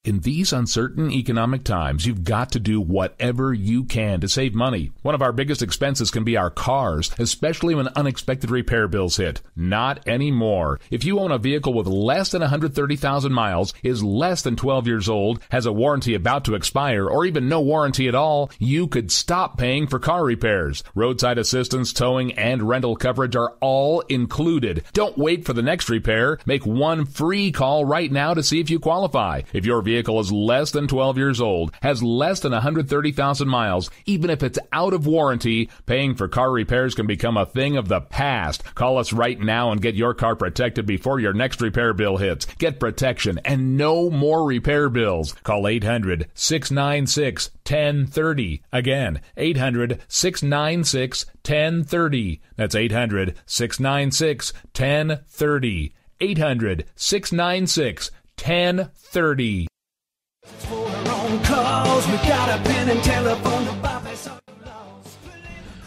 In these uncertain economic times, you've got to do whatever you can to save money. One of our biggest expenses can be our cars, especially when unexpected repair bills hit. Not anymore. If you own a vehicle with less than 130,000 miles, is less than 12 years old, has a warranty about to expire, or even no warranty at all, you could stop paying for car repairs. Roadside assistance, towing, and rental coverage are all included. Don't wait for the next repair. Make one free call right now to see if you qualify. If your vehicle is less than 12 years old, has less than 130,000 miles, even if it's out of warranty, paying for car repairs can become a thing of the past. Call us right now and get your car protected before your next repair bill hits. Get protection and no more repair bills. Call 800-696-1030. Again, 800-696-1030. That's 800-696-1030. 800-696-1030.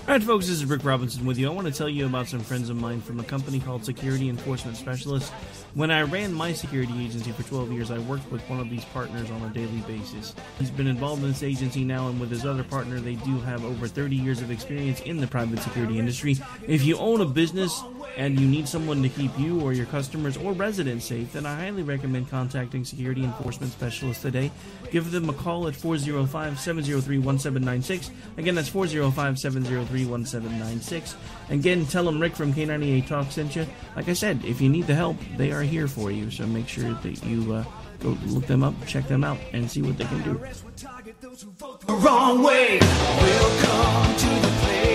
All right, folks, this is Rick Robinson with you. I want to tell you about some friends of mine from a company called Security Enforcement Specialists. When I ran my security agency for 12 years, I worked with one of these partners on a daily basis. He's been involved in this agency now, and with his other partner, they do have over 30 years of experience in the private security industry. If you own a business and you need someone to keep you or your customers or residents safe, then I highly recommend contacting Security Enforcement Specialists today. Give them a call at 405-703-1796. Again, that's 405-703-1796. Again, tell them Rick from K98 Talk sent you. Like I said, if you need the help, they are here for you. So make sure that you go look them up, check them out, and see what they can do. Wrong way. Welcome to the place.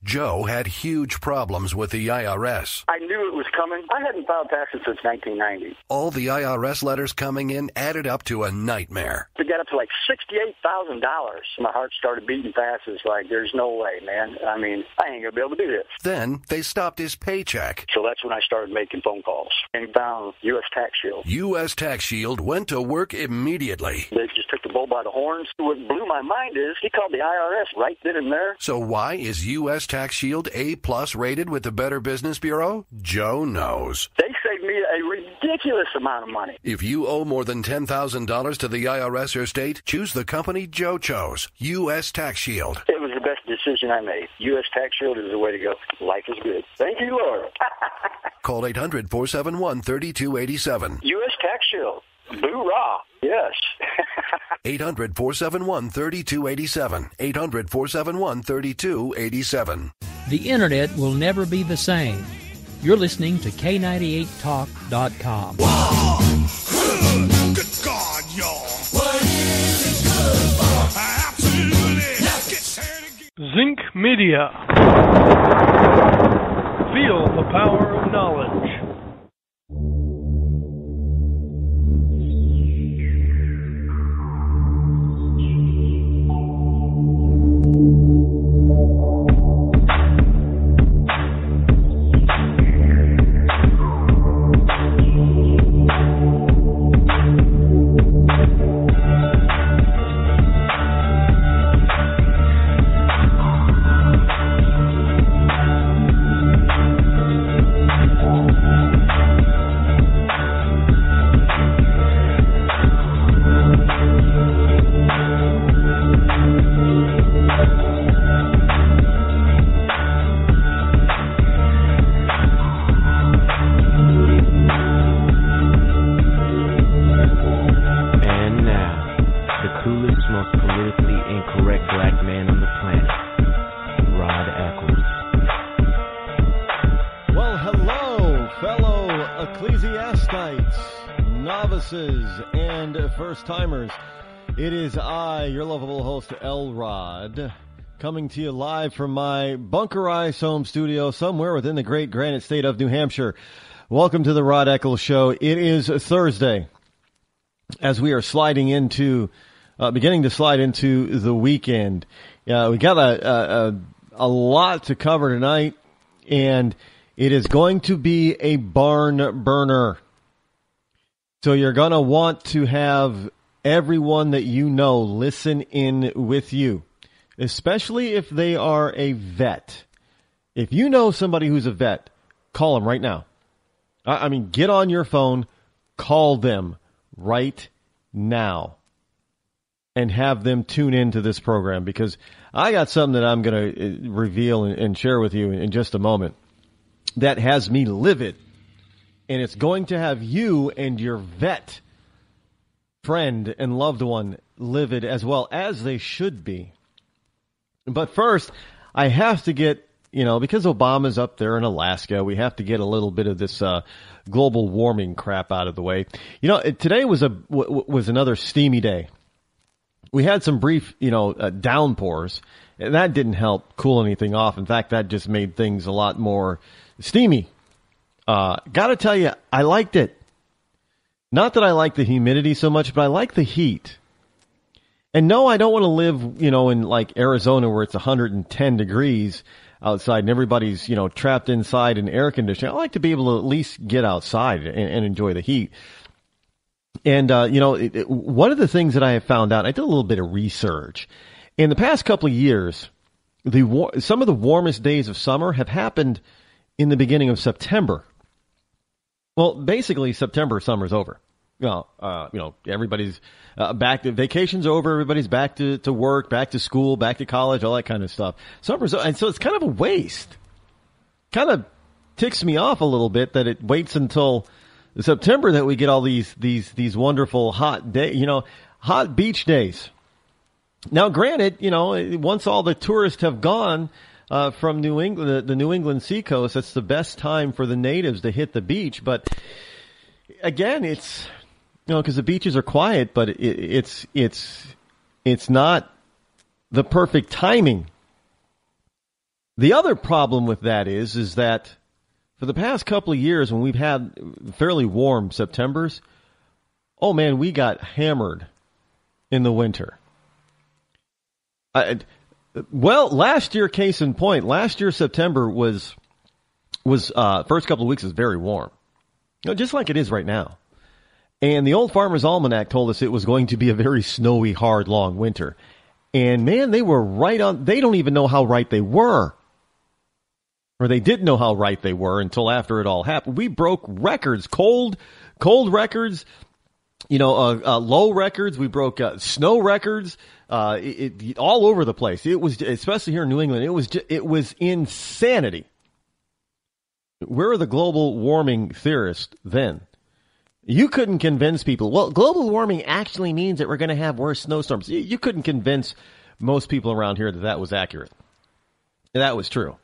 Joe had huge problems with the IRS. I knew it was coming. I hadn't filed taxes since 1990. All the IRS letters coming in added up to a nightmare. To get up to like $68,000, my heart started beating fast. It's like, there's no way, man. I mean, I ain't going to be able to do this. Then they stopped his paycheck. So that's when I started making phone calls and found U.S. Tax Shield. U.S. Tax Shield went to work immediately. They just took the bull by the horns. What blew my mind is he called the IRS right then and there. So why is U.S. Tax Shield A+ rated with the Better Business Bureau? Joe knows. They saved me a ridiculous amount of money. If you owe more than $10,000 to the IRS or state, choose the company Joe chose, U.S. Tax Shield. It was the best decision I made. U.S. Tax Shield is the way to go. Life is good. Thank you, Lord. Call 800-471-3287. U.S. Tax Shield. Boo-rah. Yes. 800-471-3287. 800-471-3287. The Internet will never be the same. You're listening to K98Talk.com. Whoa! Good God, y'all. What is it good for? Absolutely. Let's get started again. Zinc Media. Feel the power of knowledge. Timers. It is I, your lovable host, L. Rod, coming to you live from my bunkerized home studio somewhere within the great granite state of New Hampshire. Welcome to the Rod Eccles Show. It is Thursday as we are sliding into, beginning to slide into the weekend. We got a lot to cover tonight, and it is going to be a barn burner. So you're going to want to have everyone that you know listen in with you, especially if they are a vet. If you know somebody who's a vet, call them right now. I mean, get on your phone, call them right now, and have them tune into this program, because I got something that I'm going to reveal and share with you in just a moment that has me livid, and it's going to have you and your vet friend and loved one livid as well, as they should be. But first, I have to get, because Obama's up there in Alaska, we have to get a little bit of this global warming crap out of the way. Today was another steamy day. We had some brief, downpours, and that didn't help cool anything off. In fact, that just made things a lot more steamy. Gotta tell you, I liked it. Not that I like the humidity so much, but I like the heat. And no, I don't want to live, in like Arizona where it's 110 degrees outside and everybody's, trapped inside in air conditioning. I like to be able to at least get outside and enjoy the heat. And, one of the things that I have found out, I did a little bit of research. In the past couple of years, some of the warmest days of summer have happened in the beginning of September. Well, basically, summer's over. Everybody's back to vacation's over. Everybody's back to work, back to school, back to college, all that kind of stuff. And so it's kind of a waste. Kind of ticks me off a little bit that it waits until September that we get all these wonderful hot hot beach days. Now, granted, once all the tourists have gone from New England, the New England seacoast, that's the best time for the natives to hit the beach. But again, it's because the beaches are quiet, but it's not the perfect timing. The other problem with that is that for the past couple of years, when we've had fairly warm Septembers, oh man, we got hammered in the winter. Last year, case in point, last year September was first couple of weeks was very warm, just like it is right now. And the Old Farmer's Almanac told us it was going to be a very snowy, hard, long winter. And man, they were right on. They don't even know how right they were. Or they didn't know how right they were until after it all happened. We broke records, cold records, low records. We broke snow records, all over the place. It was, especially here in New England, it was insanity. Where are the global warming theorists then? You couldn't convince people, well, global warming actually means that we're going to have worse snowstorms. You couldn't convince most people around here that was accurate. That was true.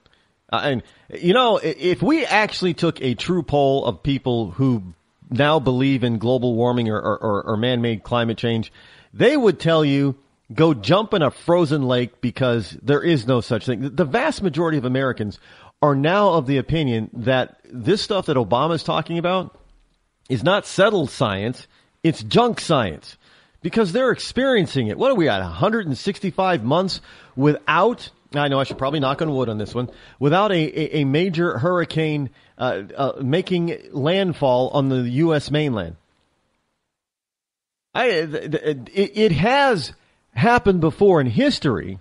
And, if we actually took a true poll of people who now believe in global warming or man-made climate change, they would tell you, go jump in a frozen lake because there is no such thing. The vast majority of Americans are now of the opinion that this stuff that Obama's talking about is not settled science, it's junk science. Because they're experiencing it. What are we at, 165 months without, I know I should probably knock on wood on this one, without a major hurricane making landfall on the U.S. mainland. It has happened before in history.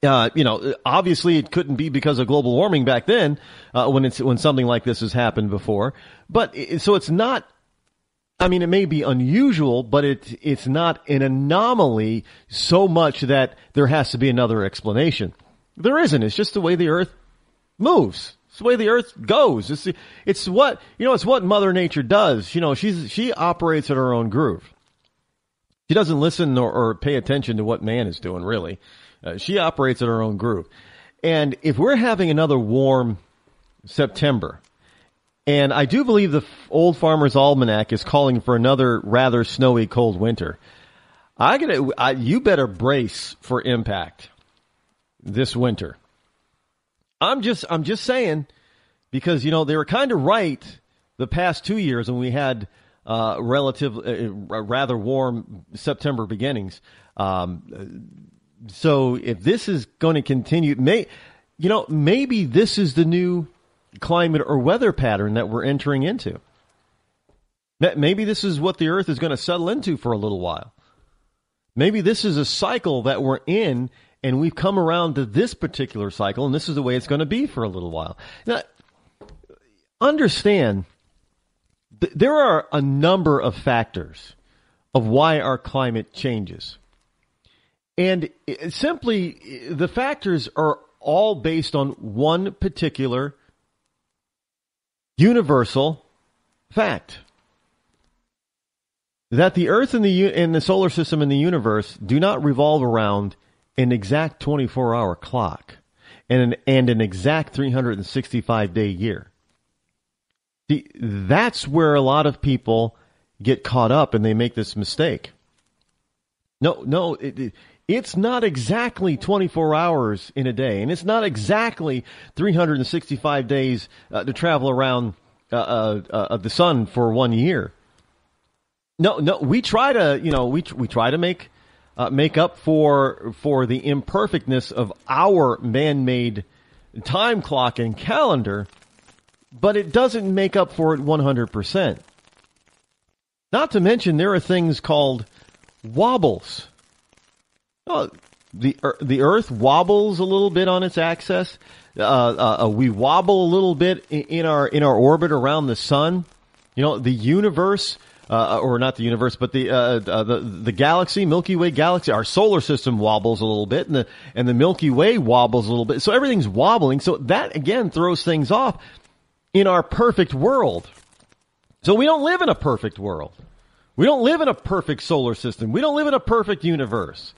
Obviously it couldn't be because of global warming back then, when something like this has happened before. But so it's not, it may be unusual, but it's not an anomaly so much that there has to be another explanation. There isn't. It's just the way the earth moves. It's the way the earth goes. It's what Mother Nature does. She operates at her own groove. She doesn't listen or pay attention to what man is doing, really. She operates at her own groove. And if we're having another warm September, and I do believe the Old Farmer's Almanac is calling for another rather snowy, cold winter, you better brace for impact this winter. I'm just saying, because, they were kind of right the past 2 years when we had rather warm September beginnings. So if this is going to continue, maybe this is the new climate or weather pattern that we're entering into. Maybe this is what the earth is going to settle into for a little while. Maybe this is a cycle that we're in, and we've come around to this particular cycle, and this is the way it's going to be for a little while. Now, understand there are a number of factors of why our climate changes. And simply, the factors are all based on one particular universal fact. That the Earth and the solar system and the universe do not revolve around an exact 24-hour clock and an exact 365-day year. That's where a lot of people get caught up and they make this mistake. No, it's not exactly 24 hours in a day, and it's not exactly 365 days to travel around the sun for 1 year. No, we try to, we try to make up for the imperfectness of our man-made time clock and calendar, but it doesn't make up for it 100%. Not to mention, there are things called wobbles. The Earth wobbles a little bit on its axis. We wobble a little bit in our orbit around the sun. The universe, or not the universe, but the galaxy, Milky Way galaxy, our solar system wobbles a little bit, and the Milky Way wobbles a little bit. So everything's wobbling. So that again throws things off in our perfect world. So we don't live in a perfect world. We don't live in a perfect solar system. We don't live in a perfect universe.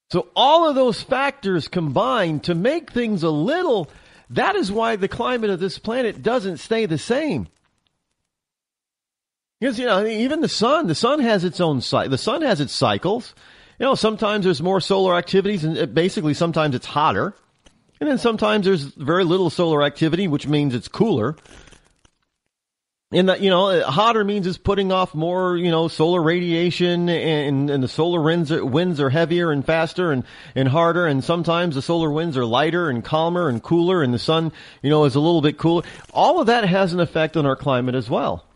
So all of those factors combine to make things that is why the climate of this planet doesn't stay the same. Because, even the sun has its own the sun has its cycles. Sometimes there's more solar activities and basically sometimes it's hotter. And then sometimes there's very little solar activity, which means it's cooler. And that, hotter means it's putting off more, solar radiation, and the solar winds are heavier and faster and harder. And sometimes the solar winds are lighter and calmer and cooler, and the sun, is a little bit cooler. All of that has an effect on our climate as well.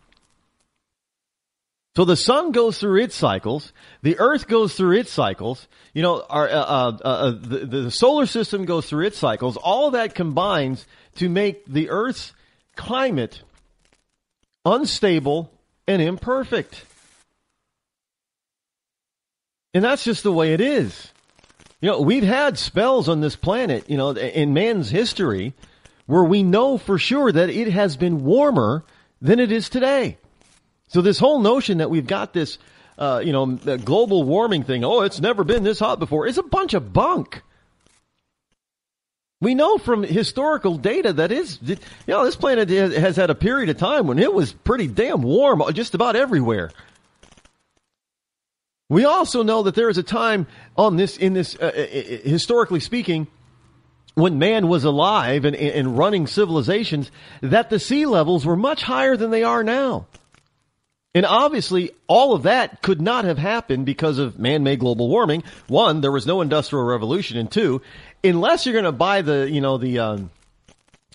So the sun goes through its cycles, the Earth goes through its cycles, the solar system goes through its cycles. All of that combines to make the Earth's climate unstable and imperfect. And that's just the way it is. We've had spells on this planet, in man's history, where we know for sure that it has been warmer than it is today. So this whole notion that we've got this, global warming thing, it's never been this hot before, is a bunch of bunk. We know from historical data that this planet has had a period of time when it was pretty damn warm just about everywhere. We also know that there is a time historically speaking, when man was alive and running civilizations, that the sea levels were much higher than they are now. And obviously, all of that could not have happened because of man-made global warming. One, there was no industrial revolution, and two, unless you're going to buy the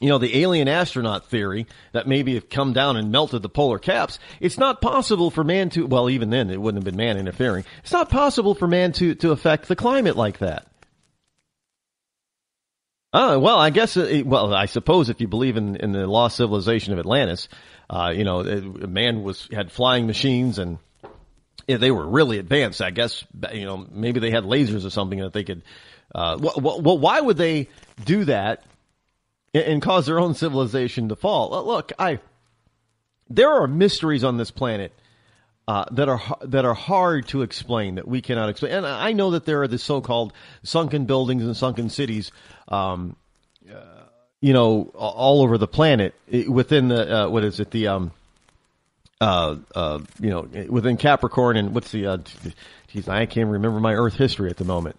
alien astronaut theory that maybe have come down and melted the polar caps, it's not possible for man to, well, even then, it wouldn't have been man interfering. It's not possible for man to affect the climate like that. Well, I guess, I suppose if you believe in the lost civilization of Atlantis, man had flying machines and they were really advanced. I guess, maybe they had lasers or something that they could, why would they do that and cause their own civilization to fall? Look, there are mysteries on this planet that are hard to explain, that we cannot explain. And I know that there are the so-called sunken buildings and sunken cities, all over the planet within the within Capricorn and what's the I can't remember my Earth history at the moment.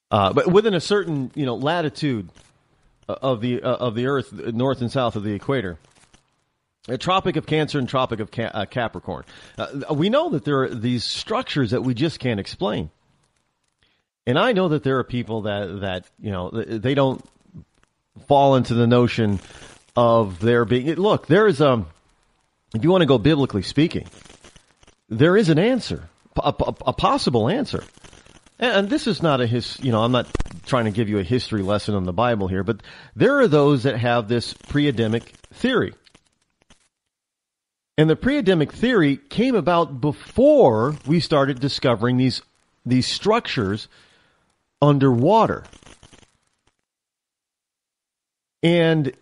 But within a certain latitude of the Earth, north and south of the equator. A Tropic of Cancer and Tropic of Capricorn. We know that there are these structures that we just can't explain. And I know that there are people that they don't fall into the notion of there being... Look, there is if you want to go biblically speaking, there is an answer, a possible answer. And this is not I'm not trying to give you a history lesson on the Bible here, but there are those that have this pre-Adamic theory. And the pre-Adamic theory came about before we started discovering these structures underwater. And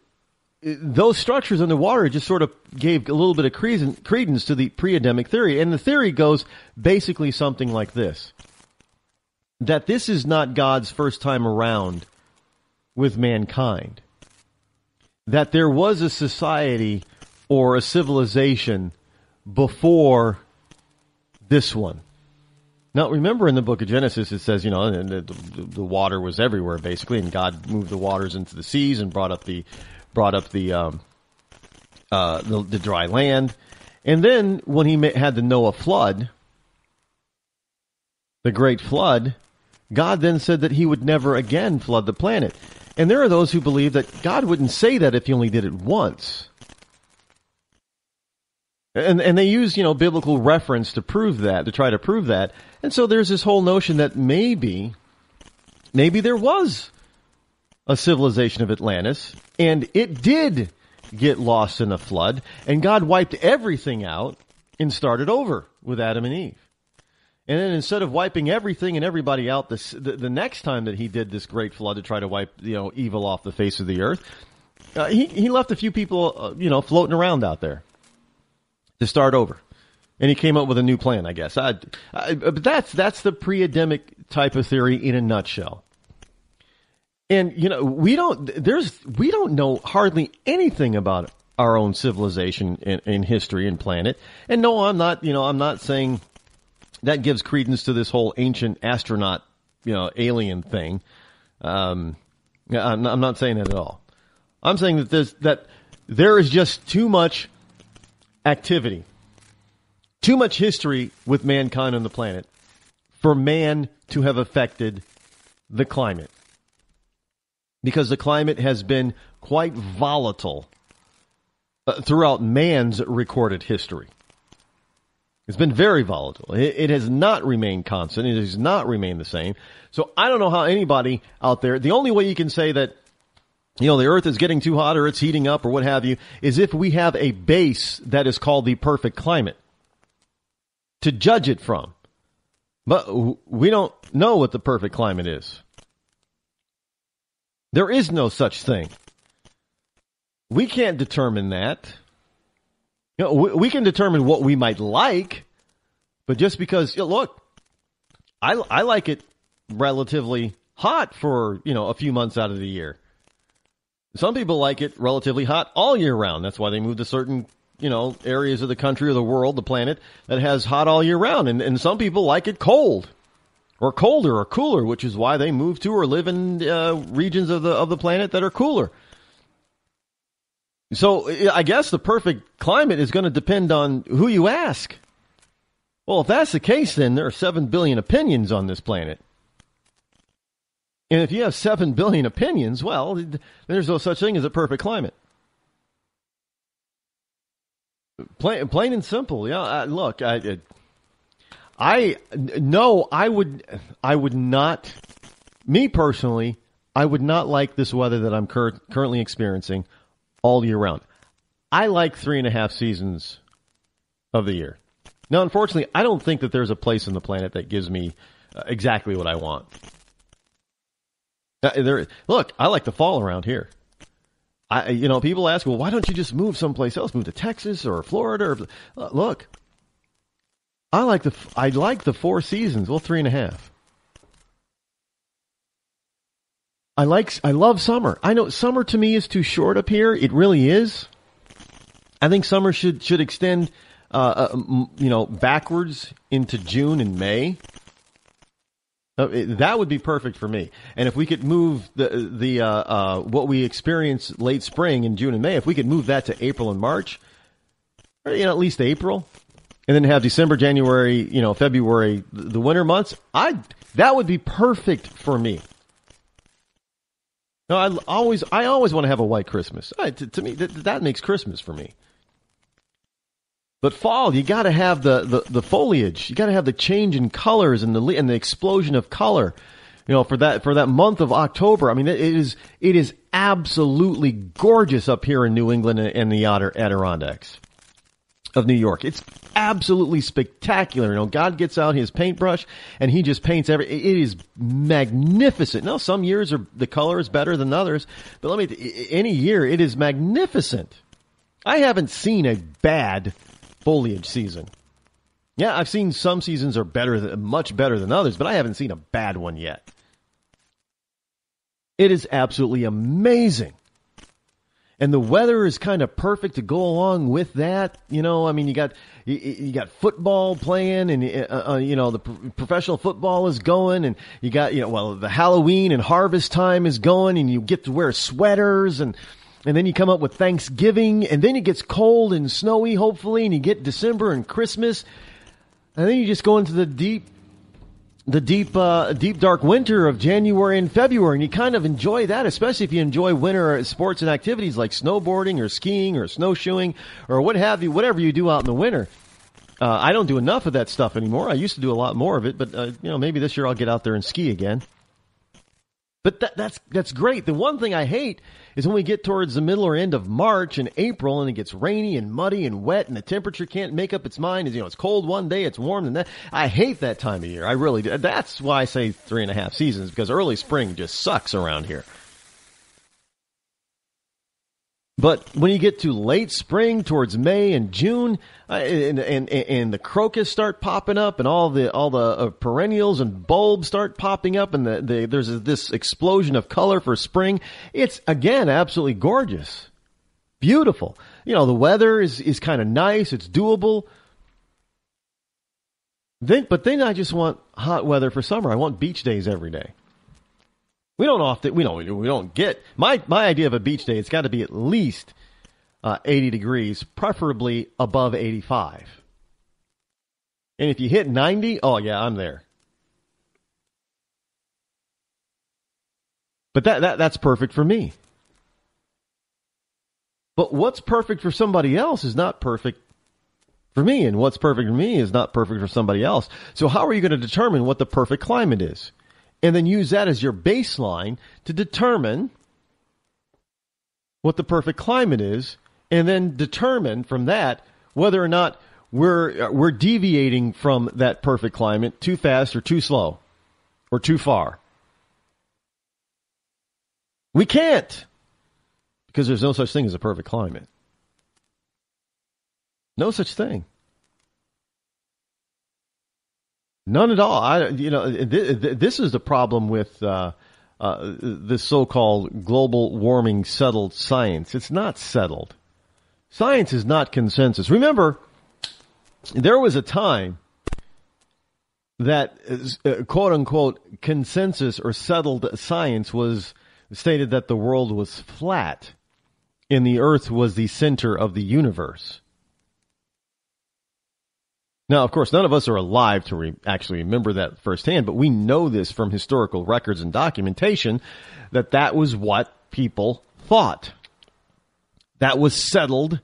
those structures underwater just sort of gave a little bit of credence to the pre-Adamic theory. And the theory goes basically something like this: that this is not God's first time around with mankind. That there was a society or a civilization before this one. Now, remember in the book of Genesis, it says, the water was everywhere, basically, and God moved the waters into the seas and brought up the dry land. And then when he had the Noah flood, the great flood, God then said that he would never again flood the planet. And there are those who believe that God wouldn't say that if he only did it once. And they use, biblical reference to prove that, to try to prove that. And so there's this whole notion that maybe there was a civilization of Atlantis, and it did get lost in a flood, and God wiped everything out and started over with Adam and Eve. And then instead of wiping everything and everybody out the next time that he did this great flood to try to wipe, evil off the face of the earth, he left a few people, floating around out there to start over. And he came up with a new plan, I guess. But that's the pre-Adamic type of theory in a nutshell. And, we don't know hardly anything about our own civilization in history and planet. And no, I'm not saying that gives credence to this whole ancient astronaut, alien thing. I'm not saying that at all. I'm saying that there is just too much activity, too much history with mankind on the planet for man to have affected the climate. Because the climate has been quite volatile throughout man's recorded history. It's been very volatile. It has not remained constant. It has not remained the same. So I don't know how anybody out there, the only way you can say that, the earth is getting too hot or it's heating up or what have you, is if we have a base that is called the perfect climate to judge it from. But we don't know what the perfect climate is. There is no such thing. We can't determine that. We can determine what we might like, but just because, look, I like it relatively hot for, a few months out of the year. Some people like it relatively hot all year round. That's why they move to certain, areas of the country or the world, the planet, that has hot all year round. And some people like it cold or colder or cooler, which is why they move to or live in regions of the planet that are cooler. So I guess the perfect climate is going to depend on who you ask. Well, if that's the case, then there are 7 billion opinions on this planet. And if you have 7 billion opinions, well, there's no such thing as a perfect climate. Plain and simple. Yeah. Look, I would not. Me personally, I would not like this weather that I'm currently experiencing all year round. I like 3.5 seasons of the year. Now, unfortunately, I don't think that there's a place on the planet that gives me exactly what I want. Look, I like the fall around here. People ask, well, why don't you just move someplace else? Move to Texas or Florida? Look, I like the 4 seasons. Well, 3.5. I love summer. I know summer to me is too short up here. It really is. I think summer should extend, backwards into June and May. That would be perfect for me. And if we could move the what we experience late spring in June and May, if we could move that to April and March, or, at least April, and then have December, January, February, the winter months, that would be perfect for me. No, I always want to have a white Christmas. To me, that makes Christmas for me. But fall, you got to have the foliage. You got to have the change in colors and the explosion of color. For that month of October. I mean, it is absolutely gorgeous up here in New England and the Adirondacks. of New York. It's absolutely spectacular. You know, God gets out his paintbrush and he just paints it is magnificent. Now, some years the color is better than others, but any year it is magnificent. I haven't seen a bad foliage season. Yeah, I've seen some seasons are much better than others, but I haven't seen a bad one yet. It is absolutely amazing. And the weather is kind of perfect to go along with that. You know, I mean, you got football playing, and the professional football is going, and you got the Halloween and harvest time is going, and you get to wear sweaters, and then you come up with Thanksgiving, and then it gets cold and snowy, hopefully, and you get December and Christmas, and then you just go into the deep dark winter of January and February, and you kind of enjoy that, especially if you enjoy winter sports and activities like snowboarding or skiing or snowshoeing or what have you, whatever you do out in the winter. I don't do enough of that stuff anymore. I used to do a lot more of it, but maybe this year I'll get out there and ski again. But that's great. The one thing I hate is when we get towards the middle or end of March and April and it gets rainy and muddy and wet and the temperature can't make up its mind. It's cold one day, it's warm the next. I hate that time of year. I really do. That's why I say 3.5 seasons, because early spring just sucks around here. But when you get to late spring towards May and June, and the crocus start popping up, and all the perennials and bulbs start popping up, and there's this explosion of color for spring, it's again absolutely gorgeous, beautiful. The weather is kind of nice, it's doable. But then I just want hot weather for summer. I want beach days every day. We don't get my idea of a beach day. It's got to be at least 80 degrees, preferably above 85. And if you hit 90, oh yeah, I'm there. But that's perfect for me. But what's perfect for somebody else is not perfect for me, and what's perfect for me is not perfect for somebody else. So how are you going to determine what the perfect climate is? And then use that as your baseline to determine what the perfect climate is, and then determine from that whether or not we're deviating from that perfect climate too fast or too slow or too far. We can't, because there's no such thing as a perfect climate. No such thing. None at all. This is the problem with this so-called global warming settled science. It's not settled. Science is not consensus. Remember, there was a time that quote-unquote consensus or settled science was stated that the world was flat and the earth was the center of the universe. Now, of course, none of us are alive to actually remember that firsthand, but we know this from historical records and documentation that was what people thought. That was settled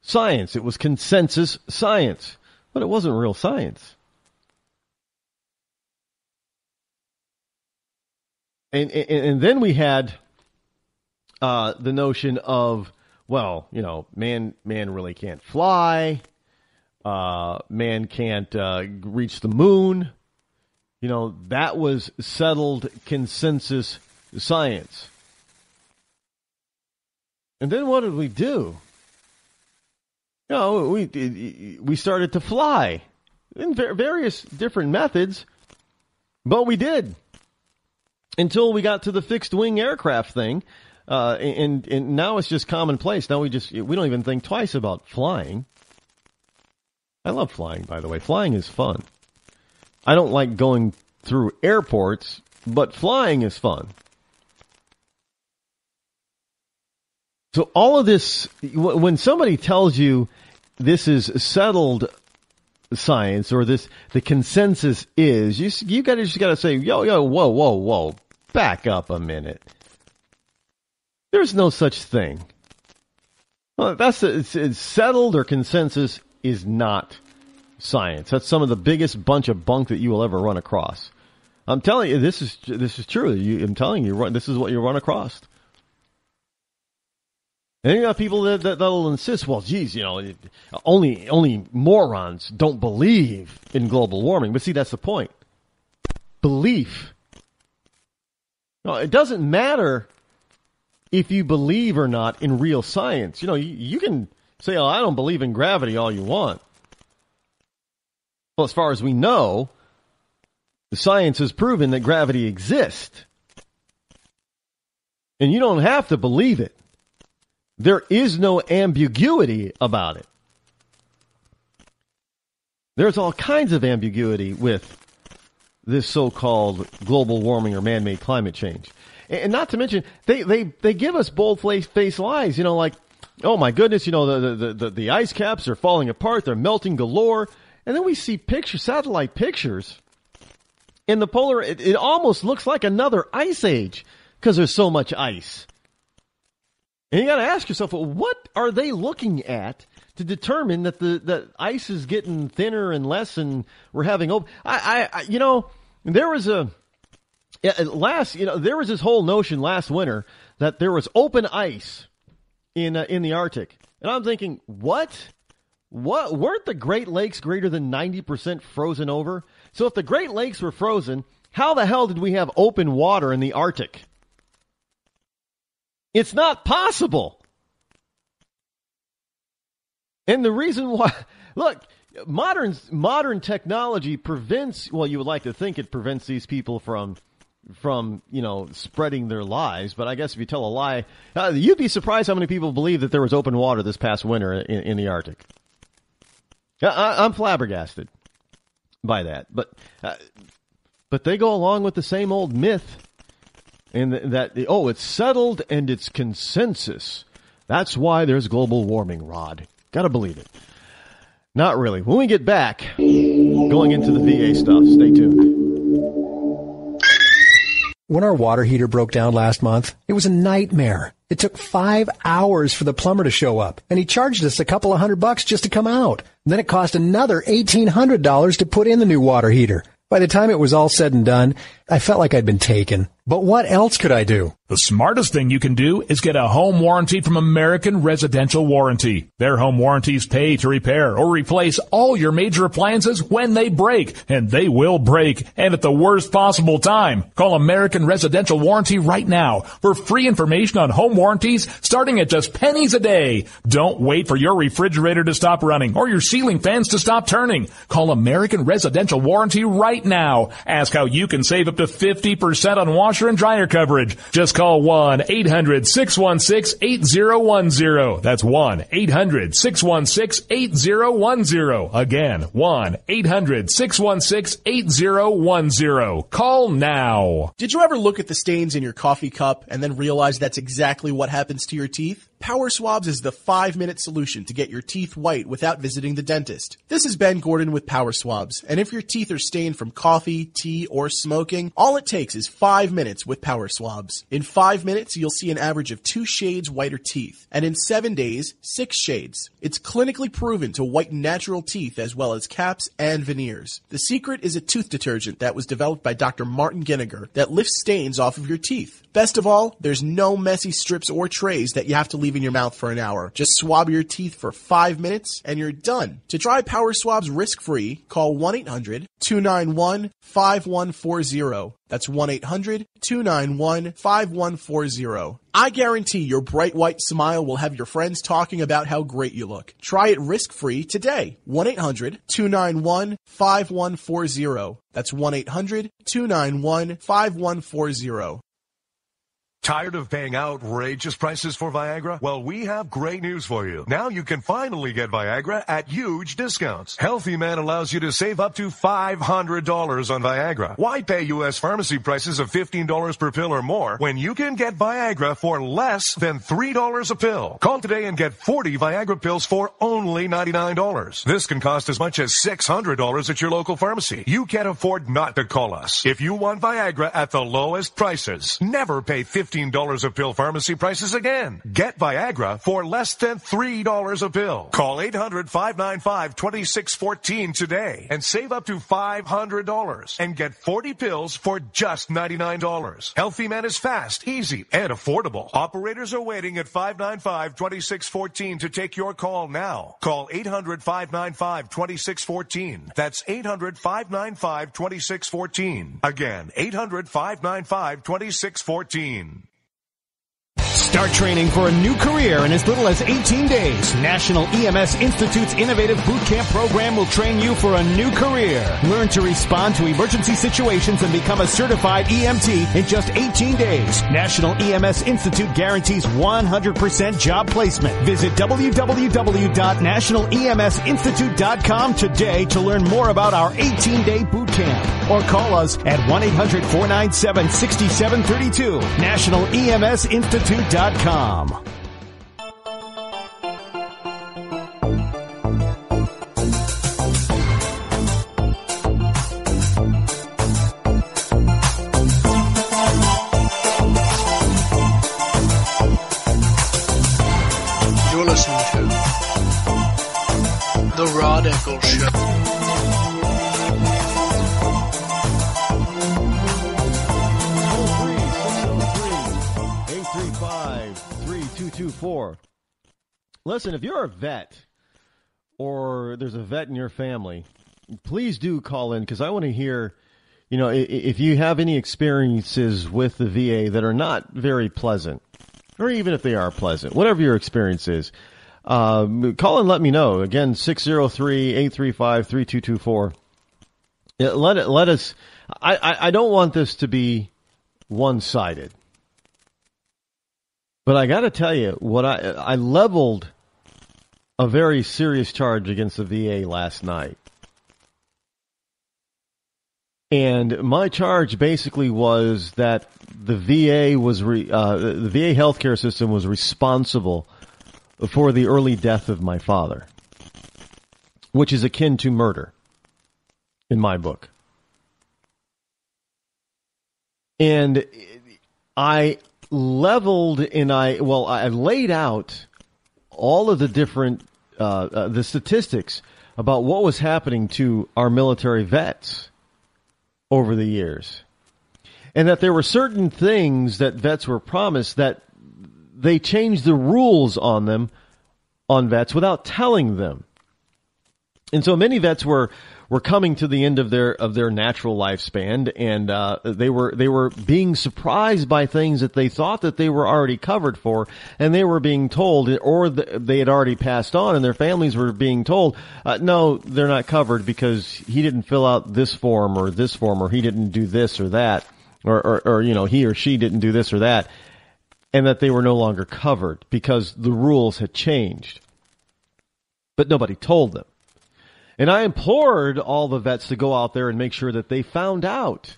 science. It was consensus science, but it wasn't real science. And then we had the notion of, man really can't fly. Man can't reach the moon. That was settled consensus science. And then what did we do? We started to fly in various different methods, but we did until we got to the fixed wing aircraft thing, and now it's just commonplace. Now we don't even think twice about flying. I love flying, by the way. Flying is fun. I don't like going through airports, but flying is fun. So all of this, when somebody tells you this is settled science or the consensus is, you just gotta say, whoa, back up a minute. There's no such thing. Well, it's settled or consensus is not science. That's some of the biggest bunch of bunk that you will ever run across. I'm telling you, this is true. I'm telling you, this is what you run across. And you got people that'll insist, well, geez, only morons don't believe in global warming. But see, that's the point. Belief. No, it doesn't matter if you believe or not in real science. You can say, I don't believe in gravity all you want. Well, as far as we know, the science has proven that gravity exists. And you don't have to believe it. There is no ambiguity about it. There's all kinds of ambiguity with this so-called global warming or man-made climate change. And not to mention, they give us bold-faced lies, like, oh my goodness, the ice caps are falling apart, they're melting galore. And then we see satellite pictures, in the polar, it almost looks like another ice age because there's so much ice. And you got to ask yourself, well, what are they looking at to determine that the ice is getting thinner and less, and we're having there was there was this whole notion last winter that there was open ice in the Arctic, and I'm thinking, what weren't the Great Lakes greater than 90% frozen over? So if the Great Lakes were frozen, how the hell did we have open water in the Arctic? It's not possible. And the reason why, look, modern technology prevents, well, you would like to think it prevents these people from spreading their lies, but I guess if you tell a lie, you'd be surprised how many people believe that there was open water this past winter in the Arctic. I'm flabbergasted by that, but they go along with the same old myth. And it's settled and it's consensus. That's why there's global warming, Rod. Gotta believe it. Not really. When we get back, going into the VA stuff, stay tuned. When our water heater broke down last month, it was a nightmare. It took 5 hours for the plumber to show up, and he charged us a couple of $100 just to come out. And then it cost another $1,800 to put in the new water heater. By the time it was all said and done, I felt like I'd been taken. But what else could I do? The smartest thing you can do is get a home warranty from American Residential Warranty. Their home warranties pay to repair or replace all your major appliances when they break, and they will break, and at the worst possible time. Call American Residential Warranty right now for free information on home warranties starting at just pennies a day. Don't wait for your refrigerator to stop running or your ceiling fans to stop turning. Call American Residential Warranty right now. Ask how you can save up to 50% on washer and dryer coverage. Just call 1-800-616-8010. That's 1-800-616-8010. Again, 1-800-616-8010. Call now. Did you ever look at the stains in your coffee cup and then realize that's exactly what happens to your teeth? Power Swabs is the 5-minute solution to get your teeth white without visiting the dentist. This is Ben Gordon with Power Swabs, and if your teeth are stained from coffee, tea, or smoking, all it takes is 5 minutes with Power Swabs. In 5 minutes, you'll see an average of 2 shades whiter teeth, and in 7 days, 6 shades. It's clinically proven to whiten natural teeth as well as caps and veneers. The secret is a tooth detergent that was developed by Dr. Martin Ginniger that lifts stains off of your teeth. Best of all, there's no messy strips or trays that you have to leave in your mouth for an hour. Just swab your teeth for 5 minutes and you're done. To try Power Swabs risk-free, call 1-800-291-5140. That's 1-800-291-5140. I guarantee your bright white smile will have your friends talking about how great you look. Try it risk-free today. 1-800-291-5140. That's 1-800-291-5140. Tired of paying outrageous prices for Viagra? Well, we have great news for you. Now you can finally get Viagra at huge discounts. Healthy Man allows you to save up to $500 on Viagra. Why pay U.S. pharmacy prices of $15 per pill or more when you can get Viagra for less than $3 a pill? Call today and get 40 Viagra pills for only $99. This can cost as much as $600 at your local pharmacy. You can't afford not to call us. If you want Viagra at the lowest prices, never pay $15 $15 a pill pharmacy prices again. Get Viagra for less than $3 a pill. Call 800-595-2614 today and save up to $500 and get 40 pills for just $99. Healthy Man is fast, easy, and affordable. Operators are waiting at 595-2614 to take your call now. Call 800-595-2614. That's 800-595-2614. Again, 800-595-2614. Start training for a new career in as little as 18 days. National EMS Institute's innovative boot camp program will train you for a new career. Learn to respond to emergency situations and become a certified EMT in just 18 days. National EMS Institute guarantees 100% job placement. Visit www.nationaleMSinstitute.com today to learn more about our 18-day boot camp. Or call us at 1-800-497-6732. NationalEMSInstitute.com. You're listening to The Rod Eccles Show. Listen, if you're a vet or there's a vet in your family, please do call in because I want to hear, if you have any experiences with the VA that are not very pleasant, or even if they are pleasant, whatever your experience is, call and let me know. Again, 603-835-3224. Let us. I don't want this to be one-sided. But I got to tell you, I leveled a very serious charge against the VA last night. And my charge basically was that the VA the VA healthcare system was responsible for the early death of my father, which is akin to murder in my book. And I leveled and I laid out all of the different the statistics about what was happening to our military vets over the years, and that there were certain things that vets were promised that they changed the rules on vets without telling them. And so many vets were coming to the end of their natural lifespan, and they were being surprised by things that they thought that they were already covered for, and they were being told, or they had already passed on, and their families were being told, no, they're not covered because he didn't fill out this form, or he didn't do this or that, or he or she didn't do this or that, and that they were no longer covered because the rules had changed. But nobody told them. And I implored all the vets to go out there and make sure that they found out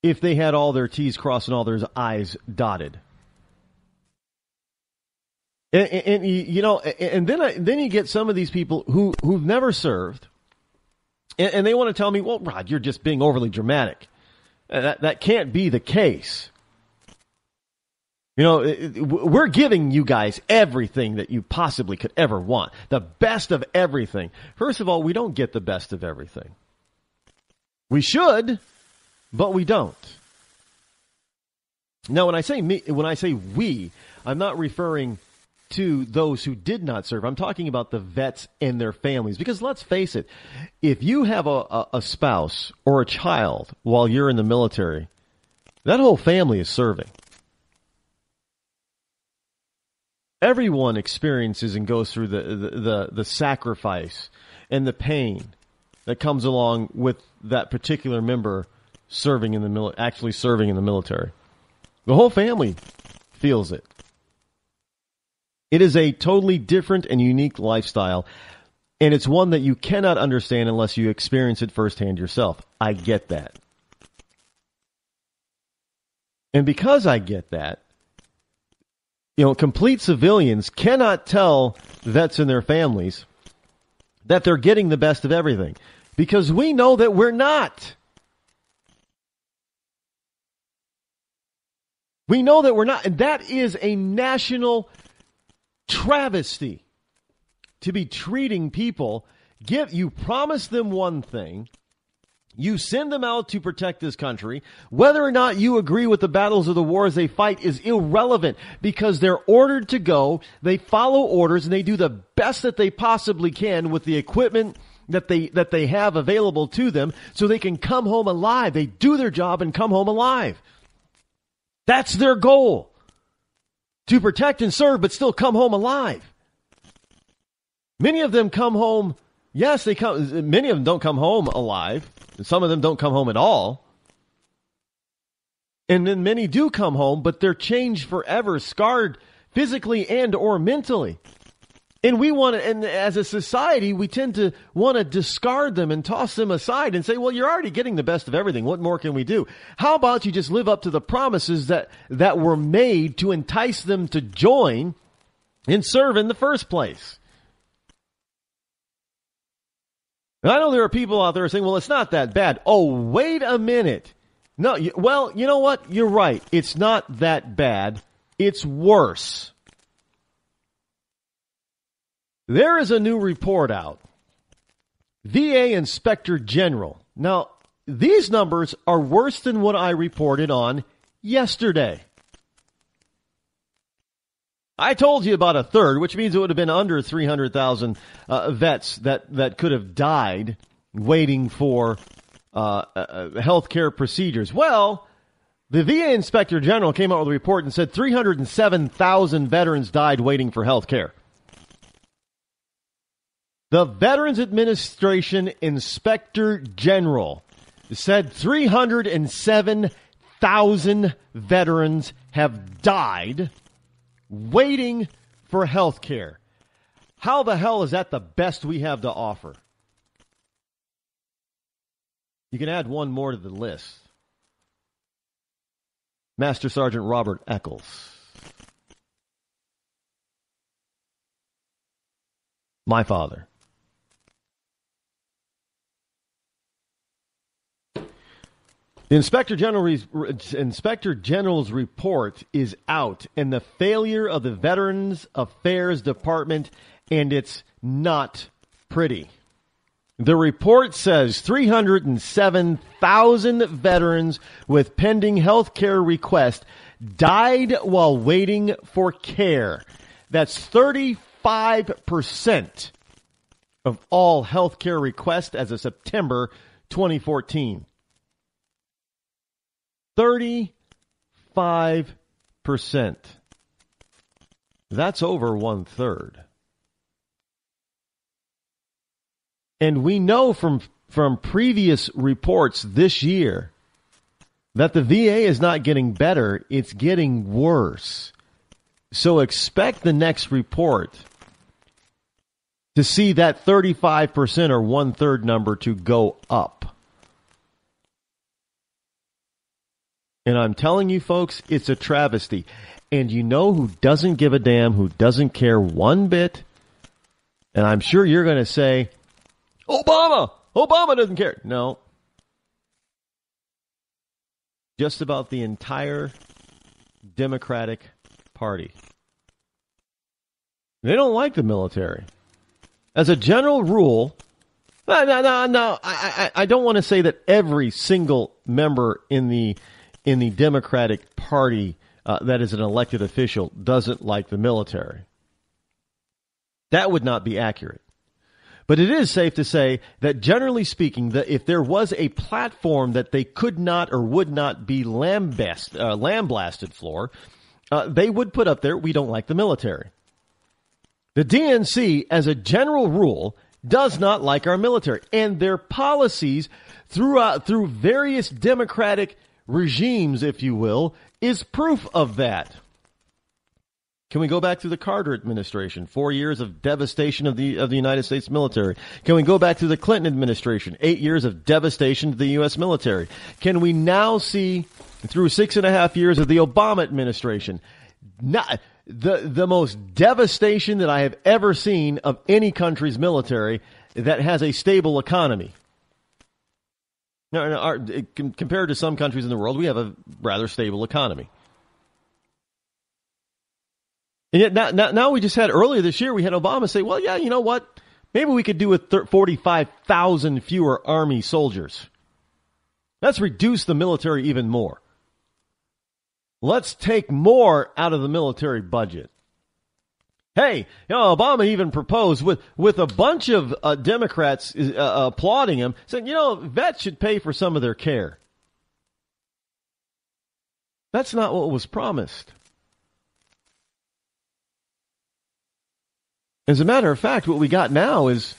if they had all their T's crossed and all their I's dotted. And then you get some of these people who've never served, and they want to tell me, well, Rod, you're just being overly dramatic. That can't be the case. We're giving you guys everything that you possibly could ever want. The best of everything. First of all, we don't get the best of everything. We should, but we don't. Now, when I say we, I'm not referring to those who did not serve. I'm talking about the vets and their families. Because let's face it, if you have a spouse or a child while you're in the military, that whole family is serving. Everyone experiences and goes through the sacrifice and the pain that comes along with that particular member serving in the actually serving in the military. The whole family feels it. It is a totally different and unique lifestyle, and it's one that you cannot understand unless you experience it firsthand yourself. I get that. And because I get that, complete civilians cannot tell vets and their families that they're getting the best of everything, because we know that we're not. We know that we're not, and that is a national travesty to be treating people. You promise them one thing, you send them out to protect this country. Whether or not you agree with the battles or the wars they fight is irrelevant because they're ordered to go, they follow orders, and they do the best that they possibly can with the equipment that they have available to them so they can come home alive. They do their job and come home alive. That's their goal. To protect and serve, but still come home alive. Many of them come home, yes, many of them don't come home alive. Some of them don't come home at all. And then many do come home, but they're changed forever, scarred physically and or mentally. And and as a society, we tend to want to discard them and toss them aside and say, well, you're already getting the best of everything. What more can we do? How about you just live up to the promises that were made to entice them to join and serve in the first place? And I know there are people out there saying, well, it's not that bad. Oh, wait a minute. No, well, you know what? You're right. It's not that bad. It's worse. There is a new report out. VA Inspector General. Now, these numbers are worse than what I reported on yesterday. I told you about a third, which means it would have been under 300,000 vets that could have died waiting for health care procedures. Well, the VA Inspector General came out with a report and said 307,000 veterans died waiting for health care. The Veterans Administration Inspector General said 307,000 veterans have died waiting for health care. How the hell is that the best we have to offer? You can add one more to the list. Master Sergeant Robert Eccles. My father. The Inspector General's report is out, and the failure of the Veterans Affairs Department, and it's not pretty. The report says 307,000 veterans with pending health care requests died while waiting for care. That's 35% of all health care requests as of September 2014. 35%. That's over 1/3. And we know from previous reports this year that the VA is not getting better, it's getting worse. So expect the next report to see that 35% or 1/3 number to go up. And I'm telling you, folks, it's a travesty. And you know who doesn't give a damn, who doesn't care one bit? And I'm sure you're going to say, Obama! Obama doesn't care. No. Just about the entire Democratic Party. They don't like the military. As a general rule, no. I don't want to say that every single member in the Democratic Party that is an elected official doesn't like the military. That would not be accurate. But it is safe to say that generally speaking, that if there was a platform that they could not or would not be lambasted for, they would put up there, we don't like the military. The DNC, as a general rule, does not like our military. And their policies through various Democratic regimes, if you will, is proof of that. Can we go back to the Carter administration? 4 years of devastation of the United States military. Can we go back to the Clinton administration? 8 years of devastation to the U.S. military. Can we now see through 6.5 years of the Obama administration, the most devastation that I have ever seen of any country's military that has a stable economy? Now, compared to some countries in the world, we have a rather stable economy. And yet now we just had earlier this year, we had Obama say, well, yeah, you know what? Maybe we could do with 45,000 fewer Army soldiers. Let's reduce the military even more. Let's take more out of the military budget. Hey, Obama even proposed with a bunch of Democrats applauding him, saying, vets should pay for some of their care. That's not what was promised. As a matter of fact, what we got now is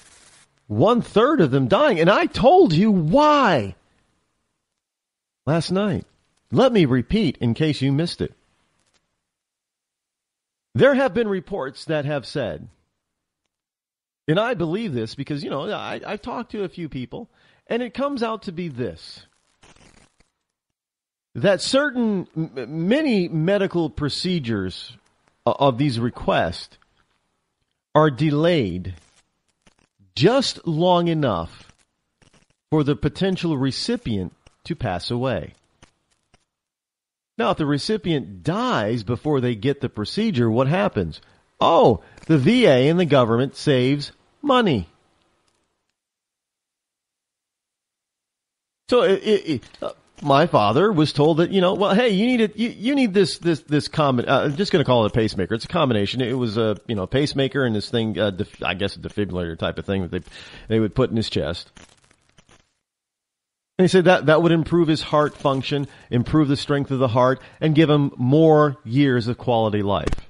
1/3 of them dying. And I told you why last night. Let me repeat in case you missed it. There have been reports that have said, and I believe this because, I've talked to a few people, and it comes out to be this, that many medical procedures of these requests are delayed just long enough for the potential recipient to pass away. Now, if the recipient dies before they get the procedure, what happens? Oh, the VA and the government saves money. So my father was told that, hey, you need this I'm just going to call it a pacemaker. It's a combination. It was a, pacemaker and this thing, I guess a defibrillator type of thing that they would put in his chest. And he said that would improve his heart function, improve the strength of the heart, and give him more years of quality life.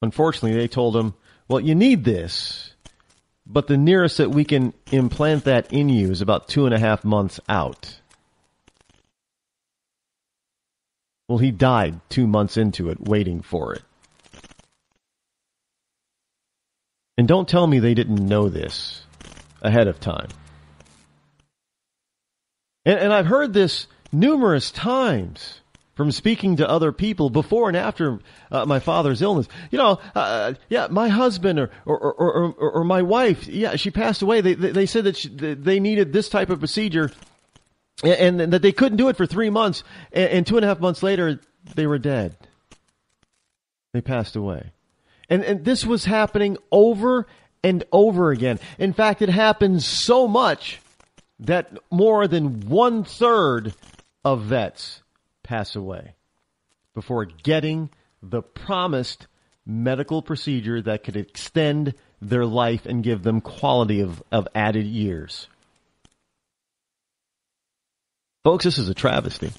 Unfortunately, they told him, well, you need this, but the nearest that we can implant that in you is about 2.5 months out. Well, he died 2 months into it, waiting for it. And don't tell me they didn't know this ahead of time. And I've heard this numerous times from speaking to other people before and after my father's illness. My husband or my wife, she passed away. They said that they needed this type of procedure and that they couldn't do it for 3 months. And 2.5 months later, they were dead. They passed away. And this was happening over and over again. In fact, it happened so much that more than 1/3 of vets pass away before getting the promised medical procedure that could extend their life and give them quality of added years. Folks, this is a travesty.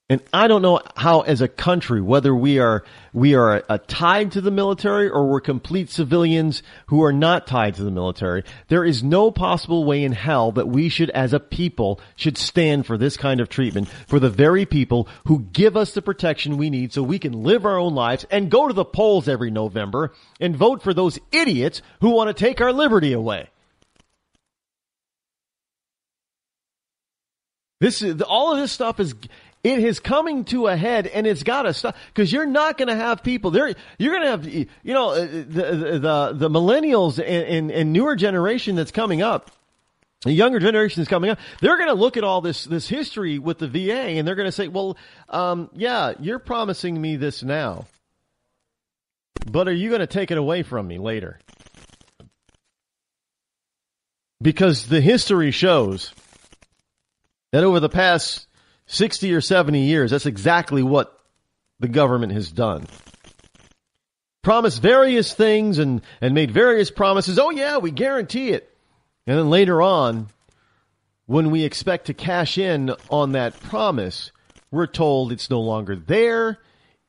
And I don't know how, as a country, whether we are tied to the military or we're complete civilians who are not tied to the military, there is no possible way in hell that we should, as a people, should stand for this kind of treatment for the very people who give us the protection we need so we can live our own lives and go to the polls every November and vote for those idiots who want to take our liberty away. All of this stuff it is coming to a head, and it's got to stop, because you're not going to have people there. You're going to have, the millennials and newer generation that's coming up, the younger generation that's coming up. They're going to look at all this history with the VA, and they're going to say, well, you're promising me this now, but are you going to take it away from me later? Because the history shows that over the past 60 or 70 years, that's exactly what the government has done. Promised various things and made various promises. Oh, yeah, we guarantee it. And then later on, when we expect to cash in on that promise, we're told it's no longer there,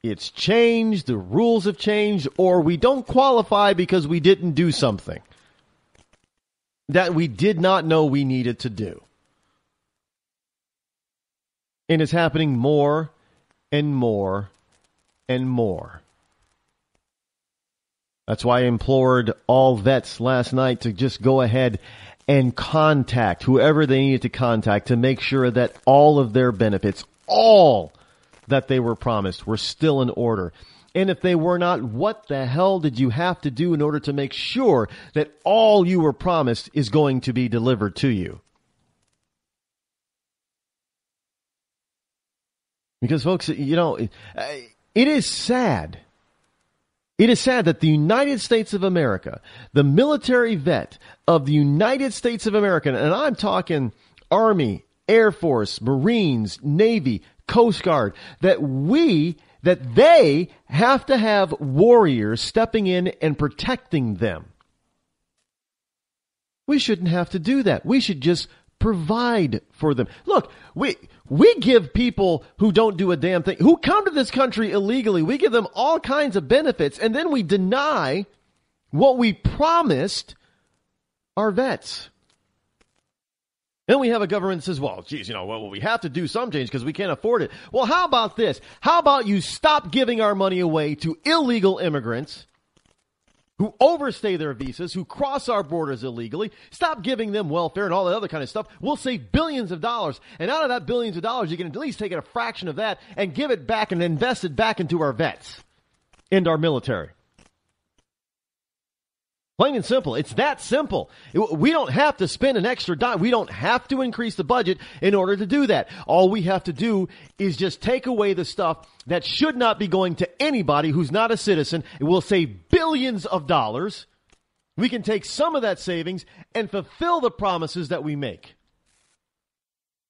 it's changed, the rules have changed, or we don't qualify because we didn't do something that we did not know we needed to do. And it's happening more and more and more. That's why I implored all vets last night to just go ahead and contact whoever they needed to contact to make sure that all of their benefits, all that they were promised, were still in order. And if they were not, what the hell did you have to do in order to make sure that all you were promised is going to be delivered to you? Because, folks, It is sad. It is sad that the United States of America, the military vet of the United States of America, and I'm talking Army, Air Force, Marines, Navy, Coast Guard, that they have to have warriors stepping in and protecting them. We shouldn't have to do that. We should just provide for them. Look, we give people who don't do a damn thing, who come to this country illegally, we give them all kinds of benefits, and then we deny what we promised our vets. Then we have a government that says, well, geez, we have to do some change because we can't afford it. Well, how about this? How about you stop giving our money away to illegal immigrants who overstay their visas, who cross our borders illegally? Stop giving them welfare and all that other kind of stuff. We'll save billions of dollars. And out of that billions of dollars, you can at least take a fraction of that and give it back and invest it back into our vets and our military. Plain and simple. It's that simple. We don't have to spend an extra dime. We don't have to increase the budget in order to do that. All we have to do is just take away the stuff that should not be going to anybody who's not a citizen. It will save billions of dollars. We can take some of that savings and fulfill the promises that we make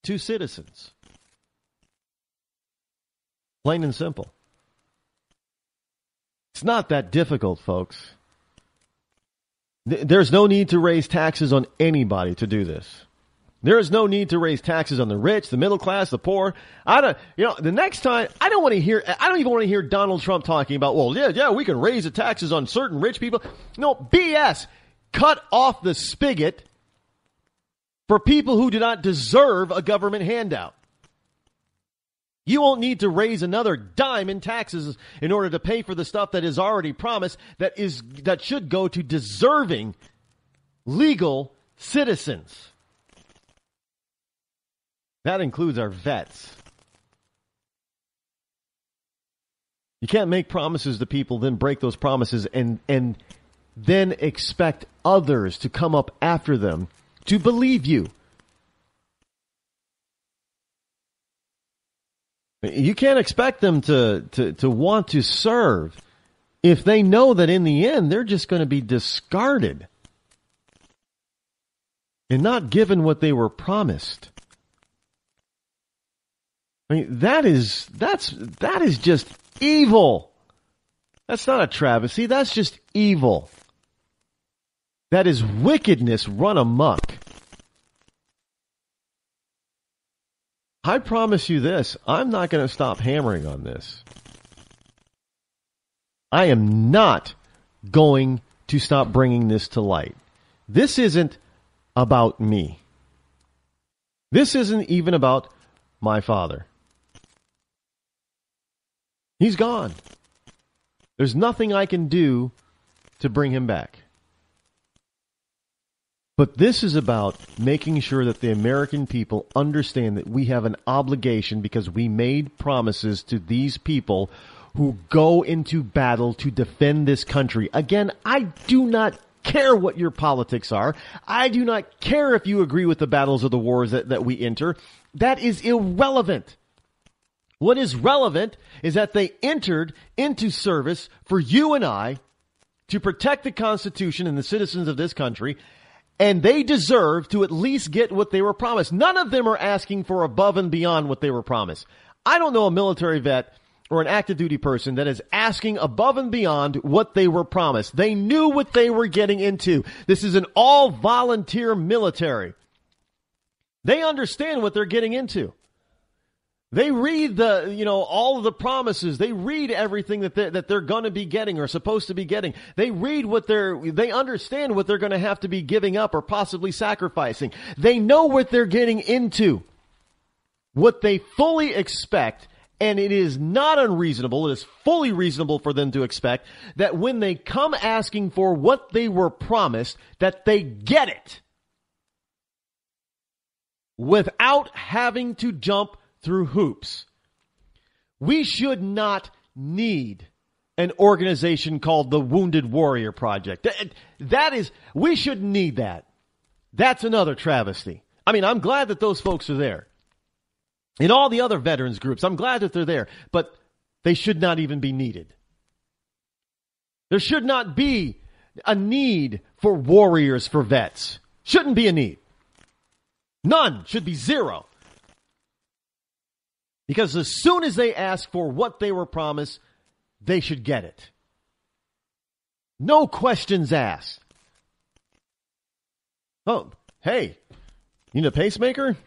to citizens. Plain and simple. It's not that difficult, folks. There's no need to raise taxes on anybody to do this. There is no need to raise taxes on the rich, the middle class, the poor. The next time, I don't even want to hear Donald Trump talking about, well, yeah, we can raise the taxes on certain rich people. No, BS. Cut off the spigot for people who do not deserve a government handout. You won't need to raise another dime in taxes in order to pay for the stuff that is already promised that should go to deserving legal citizens. That includes our vets. You can't make promises to people, then break those promises and then expect others to come up after them to believe you. You can't expect them to want to serve if they know that in the end they're just going to be discarded and not given what they were promised. I mean, that is just evil. That's not a travesty. That's just evil. That is wickedness run amok. I promise you this, I'm not going to stop hammering on this. I am not going to stop bringing this to light. This isn't about me. This isn't even about my father. He's gone. There's nothing I can do to bring him back. But this is about making sure that the American people understand that we have an obligation because we made promises to these people who go into battle to defend this country. Again, I do not care what your politics are. I do not care if you agree with the battles or the wars that we enter. That is irrelevant. What is relevant is that they entered into service for you and I to protect the Constitution and the citizens of this country. And they deserve to at least get what they were promised. None of them are asking for above and beyond what they were promised. I don't know a military vet or an active duty person that is asking above and beyond what they were promised. They knew what they were getting into. This is an all volunteer military. They understand what they're getting into. They read all of the promises. They read everything that they're going to be getting or supposed to be getting. They read they understand what they're going to have to be giving up or possibly sacrificing. They know what they're getting into. What they fully expect, and it is not unreasonable, it is fully reasonable for them to expect that when they come asking for what they were promised, that they get it without having to jump through hoops. We should not need an organization called the Wounded Warrior Project. We shouldn't need that. That's another travesty. I mean, I'm glad that those folks are there. And all the other veterans groups, I'm glad that they're there. But They should not even be needed. There should not be a need for warriors, for vets. Shouldn't be a need. None. Should be zero. Because as soon as they ask for what they were promised, they should get it. No questions asked. Oh, hey, you need a pacemaker?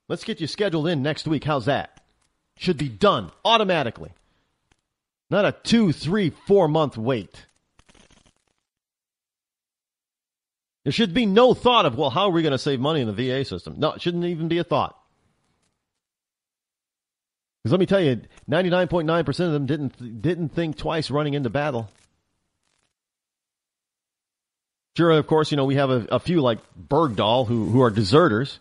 Let's get you scheduled in next week. How's that? Should be done automatically. Not a 2, 3, 4 month wait. There should be no thought of, well, how are we going to save money in the VA system? No, it shouldn't even be a thought. Because let me tell you, 99.9% of them didn't think twice running into battle. Sure, of course, we have a few like Bergdahl who are deserters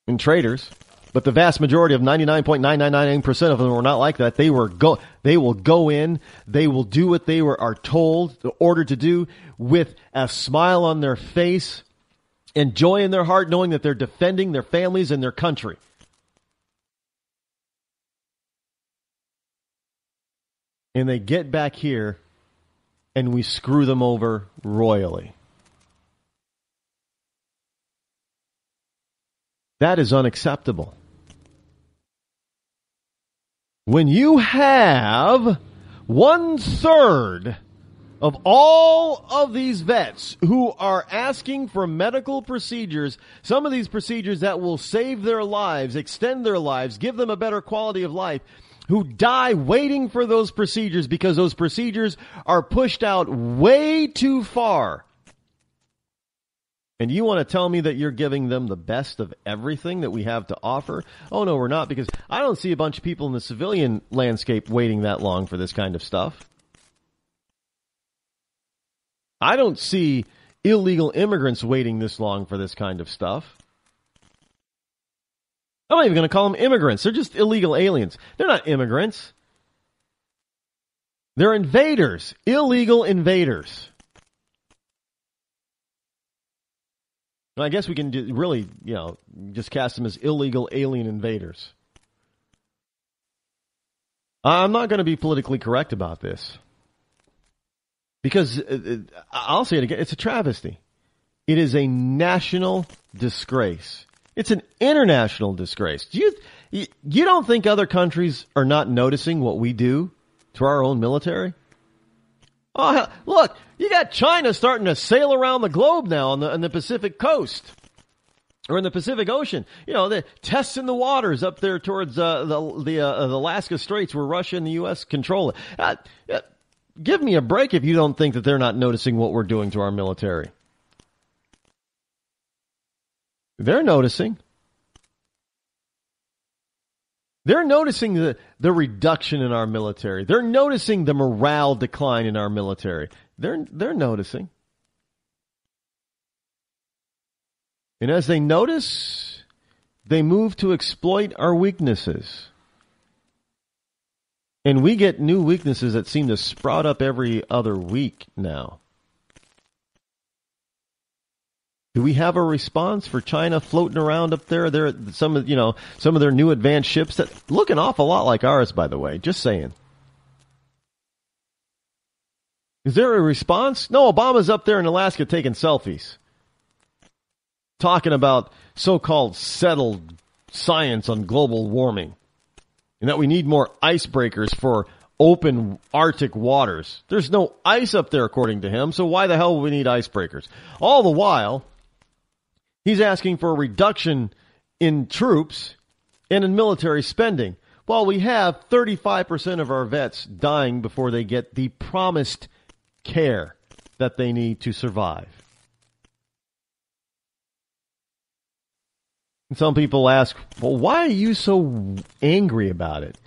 and traitors, but the vast majority of 99.9999% of them were not like that. They will go in, they will do what they are told, ordered to do, with a smile on their face and joy in their heart, knowing that they're defending their families and their country. And they get back here, and we screw them over royally. That is unacceptable. When you have 1/3 of all of these vets who are asking for medical procedures, some of these procedures that will save their lives, extend their lives, give them a better quality of life, who die waiting for those procedures because those procedures are pushed out way too far. And you want to tell me that you're giving them the best of everything that we have to offer? Oh, no, we're not, because I don't see a bunch of people in the civilian landscape waiting that long for this kind of stuff. I don't see illegal immigrants waiting this long for this kind of stuff. I'm not even going to call them immigrants. They're just illegal aliens. They're not immigrants. They're invaders, illegal invaders. I guess we can really, just cast them as illegal alien invaders. I'm not going to be politically correct about this. Because, I'll say it again, it's a travesty. It is a national disgrace. It's an international disgrace. You don't think other countries are not noticing what we do to our own military? Oh, hell, look, you got China starting to sail around the globe now on the Pacific coast or in the Pacific Ocean. They're testing the waters up there towards the Alaska Straits where Russia and the U.S. control it. Give me a break if you don't think that they're not noticing what we're doing to our military. They're noticing. They're noticing the reduction in our military. They're noticing the morale decline in our military. They're noticing. And as they notice, they move to exploit our weaknesses. And we get new weaknesses that seem to sprout up every other week now. Do we have a response for China floating around up there? Some of their new advanced ships that look an awful lot like ours, by the way. Just saying. Is there a response? No, Obama's up there in Alaska taking selfies. Talking about so-called settled science on global warming. And that we need more icebreakers for open Arctic waters. There's no ice up there, according to him, so why the hell would we need icebreakers? All the while, he's asking for a reduction in troops and in military spending, while we have 35% of our vets dying before they get the promised care that they need to survive. And some people ask, well, why are you so angry about it?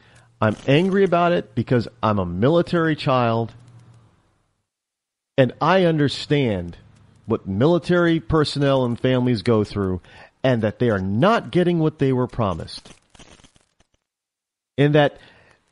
I'm angry about it because I'm a military child, and I understand what military personnel and families go through, and that they are not getting what they were promised. And that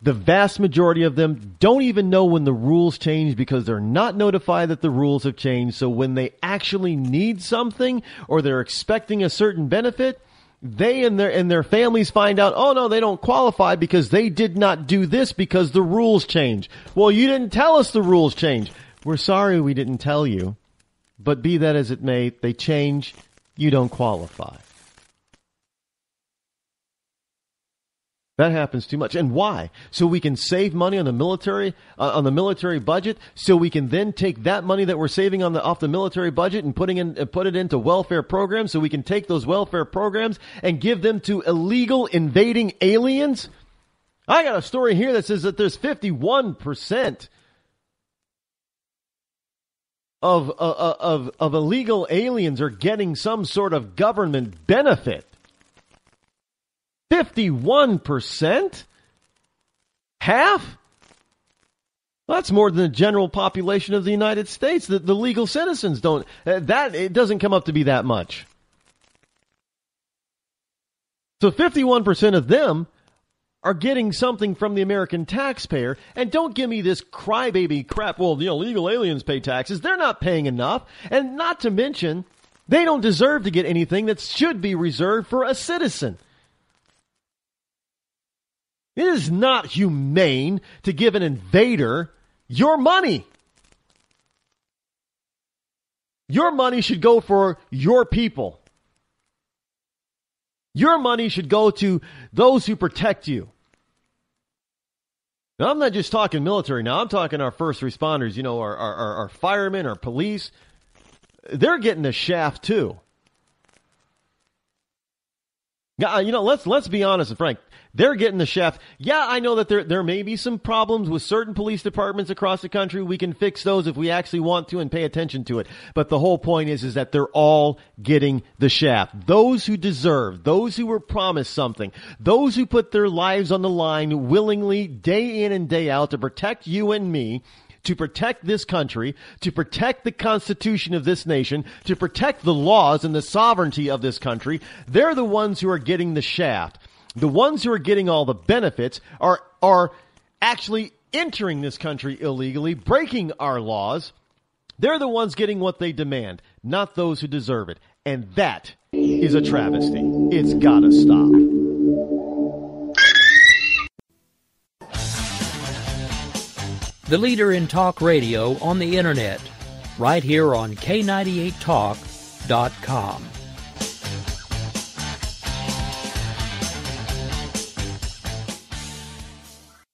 the vast majority of them don't even know when the rules change because they're not notified that the rules have changed. So when they actually need something or they're expecting a certain benefit, they and their families find out, oh no, they don't qualify because they did not do this because the rules change. Well, you didn't tell us the rules change. We're sorry we didn't tell you, but be that as it may, they change, you don't qualify. That happens too much. And why? So we can save money on the military budget, so we can then take that money that we're saving off the military budget and put it into welfare programs, so we can take those welfare programs and give them to illegal invading aliens? I got a story here that says that there's 51% of illegal aliens are getting some sort of government benefit. 51%? Half? Well, that's more than the general population of the United States. The legal citizens don't. It doesn't come up to be that much. So 51% of them are getting something from the American taxpayer. And don't give me this crybaby crap. Well, legal aliens pay taxes. They're not paying enough. And not to mention, they don't deserve to get anything that should be reserved for a citizen. It is not humane to give an invader your money. Your money should go for your people. Your money should go to those who protect you. Now, I'm not just talking military now. I'm talking our first responders, our firemen, our police. They're getting the shaft too. Let's be honest and frank. They're getting the shaft. Yeah, I know that there may be some problems with certain police departments across the country. We can fix those if we actually want to and pay attention to it. But the whole point is that they're all getting the shaft. Those who deserve, those who were promised something, those who put their lives on the line willingly day in and day out to protect you and me, to protect this country, to protect the Constitution of this nation, to protect the laws and the sovereignty of this country, they're the ones who are getting the shaft. The ones who are getting all the benefits are actually entering this country illegally, breaking our laws. They're the ones getting what they demand, not those who deserve it. And that is a travesty. It's gotta stop. The leader in talk radio on the internet, right here on K98Talk.com.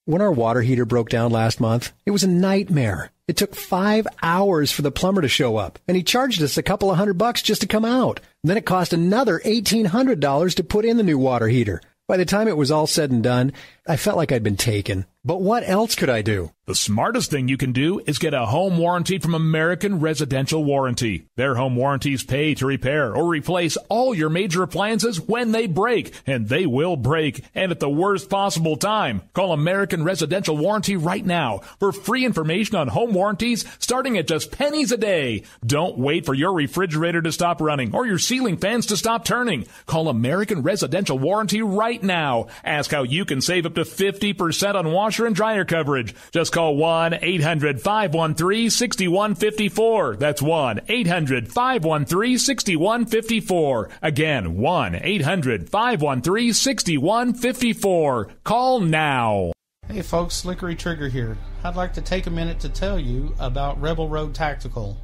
When our water heater broke down last month, it was a nightmare. It took 5 hours for the plumber to show up, and he charged us a couple of $100 just to come out. And then it cost another $1,800 to put in the new water heater. By the time it was all said and done, I felt like I'd been taken. But what else could I do? The smartest thing you can do is get a home warranty from American Residential Warranty. Their home warranties pay to repair or replace all your major appliances when they break, and they will break, and at the worst possible time. Call American Residential Warranty right now for free information on home warranties starting at just pennies a day. Don't wait for your refrigerator to stop running or your ceiling fans to stop turning. Call American Residential Warranty right now. Ask how you can save up to 50% on washer and dryer coverage. Just call 1-800-513-6154. That's 1-800-513-6154. Again, 1-800-513-6154. Call now. Hey folks, Slickery Trigger here. I'd like to take a minute to tell you about Rebel Road Tactical.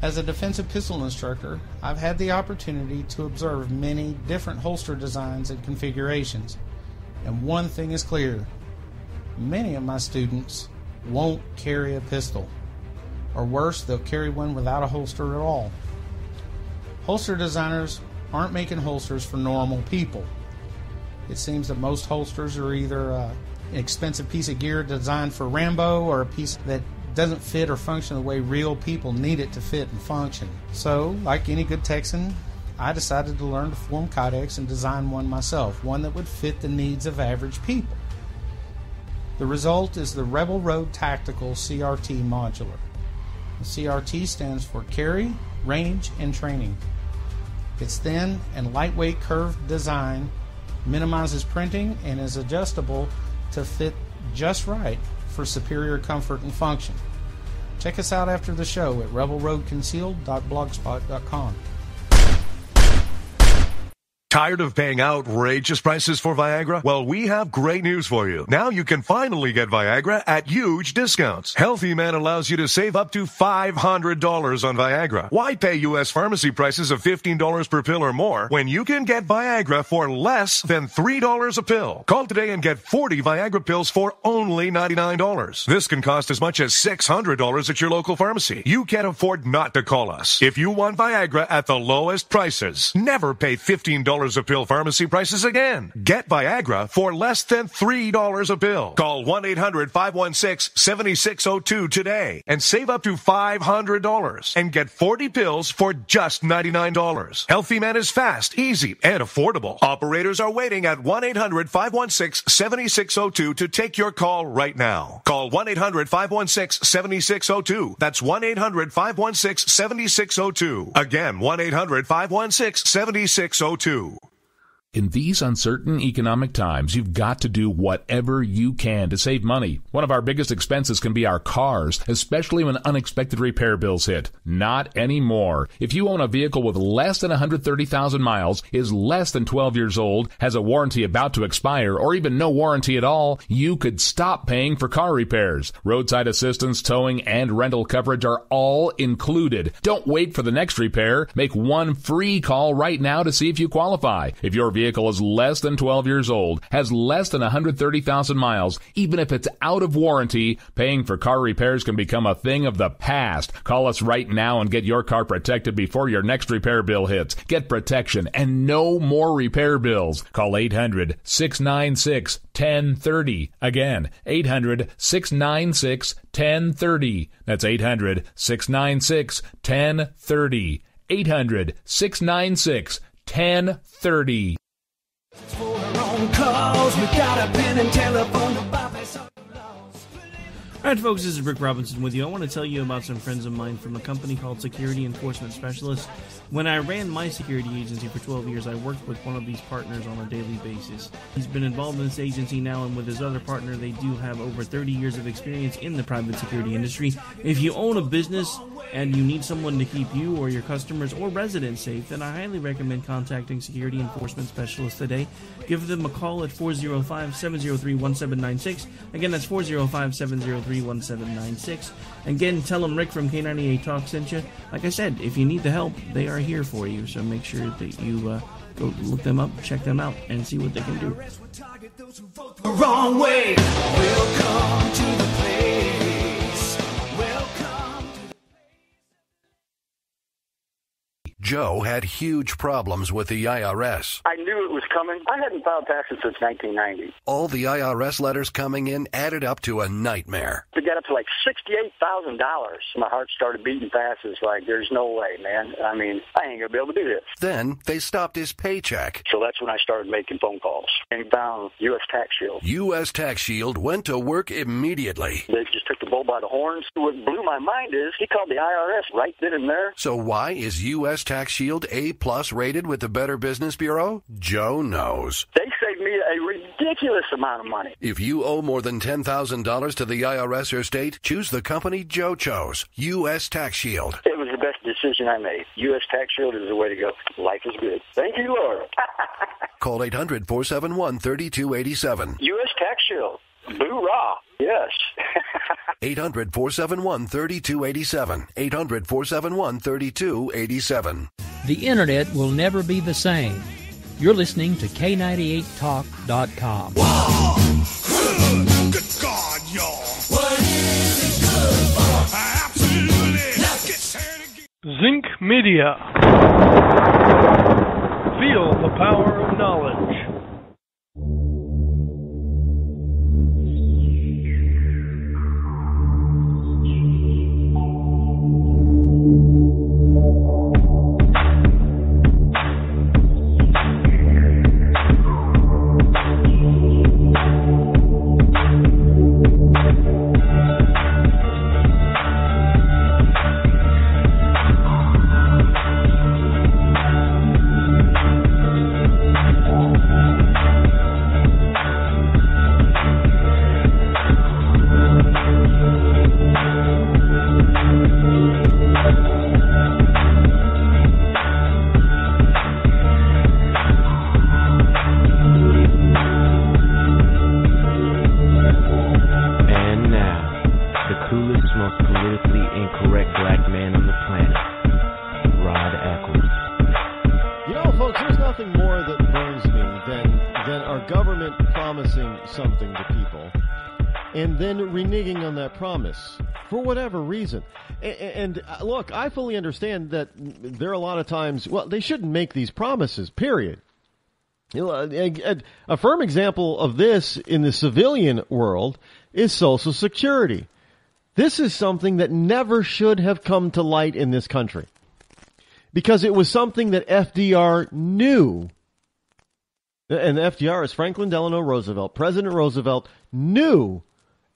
As a defensive pistol instructor, I've had the opportunity to observe many different holster designs and configurations. And one thing is clear. Many of my students won't carry a pistol. Or worse, they'll carry one without a holster at all. Holster designers aren't making holsters for normal people. It seems that most holsters are either an expensive piece of gear designed for Rambo or a piece that doesn't fit or function the way real people need it to fit and function. So, like any good Texan, I decided to learn to form kydex and design one myself, one that would fit the needs of average people. The result is the Rebel Road Tactical CRT Modular. The CRT stands for Carry, Range, and Training. Its thin and lightweight curved design minimizes printing and is adjustable to fit just right for superior comfort and function. Check us out after the show at rebelroadconcealed.blogspot.com. Tired of paying outrageous prices for Viagra? Well, we have great news for you. Now you can finally get Viagra at huge discounts. Healthy Man allows you to save up to $500 on Viagra. Why pay U.S. pharmacy prices of $15 per pill or more when you can get Viagra for less than $3 a pill? Call today and get 40 Viagra pills for only $99. This can cost as much as $600 at your local pharmacy. You can't afford not to call us. If you want Viagra at the lowest prices, never pay $15 a pill pharmacy prices again. Get Viagra for less than $3 a pill. Call 1-800-516-7602 today and save up to $500 and get 40 pills for just $99. Healthy Man is fast, easy, and affordable. Operators are waiting at 1-800-516-7602 to take your call right now. Call 1-800-516-7602. That's 1-800-516-7602. Again, 1-800-516-7602. In these uncertain economic times, you've got to do whatever you can to save money. One of our biggest expenses can be our cars, especially when unexpected repair bills hit. Not anymore. If you own a vehicle with less than 130,000 miles, is less than 12 years old, has a warranty about to expire, or even no warranty at all, you could stop paying for car repairs. Roadside assistance, towing, and rental coverage are all included. Don't wait for the next repair. Make one free call right now to see if you qualify. If your vehicle is less than 12 years old, has less than 130,000 miles, even if it's out of warranty, paying for car repairs can become a thing of the past. Call us right now and get your car protected before your next repair bill hits. Get protection and no more repair bills. Call 800-696-1030. Again, 800-696-1030. That's 800-696-1030. 800-696-1030. Alright folks, this is Rick Robinson with you. I want to tell you about some friends of mine from a company called Security Enforcement Specialists. When I ran my security agency for 12 years, I worked with one of these partners on a daily basis. He's been involved in this agency now, and with his other partner, they do have over 30 years of experience in the private security industry. If you own a business and you need someone to keep you or your customers or residents safe, then I highly recommend contacting Security Enforcement Specialists today. Give them a call at 405-703-1796. Again, that's 405-703-1796. Again, tell them Rick from K98 Talk sent you. Like I said, if you need the help, they are here for you. So make sure that you go look them up, check them out, and see what they can do. Wrong way. Welcome to the place. Joe had huge problems with the IRS. I knew it was coming. I hadn't filed taxes since 1990. All the IRS letters coming in added up to a nightmare. To get up to like $68,000, my heart started beating fast. It's like, there's no way, man. I mean, I ain't going to be able to do this. Then they stopped his paycheck. So that's when I started making phone calls and found U.S. Tax Shield. U.S. Tax Shield went to work immediately. They just took the bull by the horns. What blew my mind is he called the IRS right then and there. So why is U.S. Tax Shield A+ rated with the Better Business Bureau? Joe knows. They saved me a ridiculous amount of money. If you owe more than $10,000 to the IRS or state, choose the company Joe chose, U.S. Tax Shield. It was the best decision I made. U.S. Tax Shield is the way to go. Life is good. Thank you, Lord. Call 800-471-3287. U.S. Tax Shield. Boo-rah. Yes. 800-471-3287. 800-471-3287. The Internet will never be the same. You're listening to K98Talk.com. Good God, y'all. What is it good for? Absolutely. Let's get started again. Zinc Media. Feel the power of knowledge. black man on the planet, Rod Eccles. You know, folks, there's nothing more that burns me than our government promising something to people and then reneging on that promise for whatever reason. And look, I fully understand that there are a lot of times, well, they shouldn't make these promises, period. You know, a firm example of this in the civilian world is Social Security. This is something that never should have come to light in this country because it was something that FDR knew. And FDR is Franklin Delano Roosevelt. President Roosevelt knew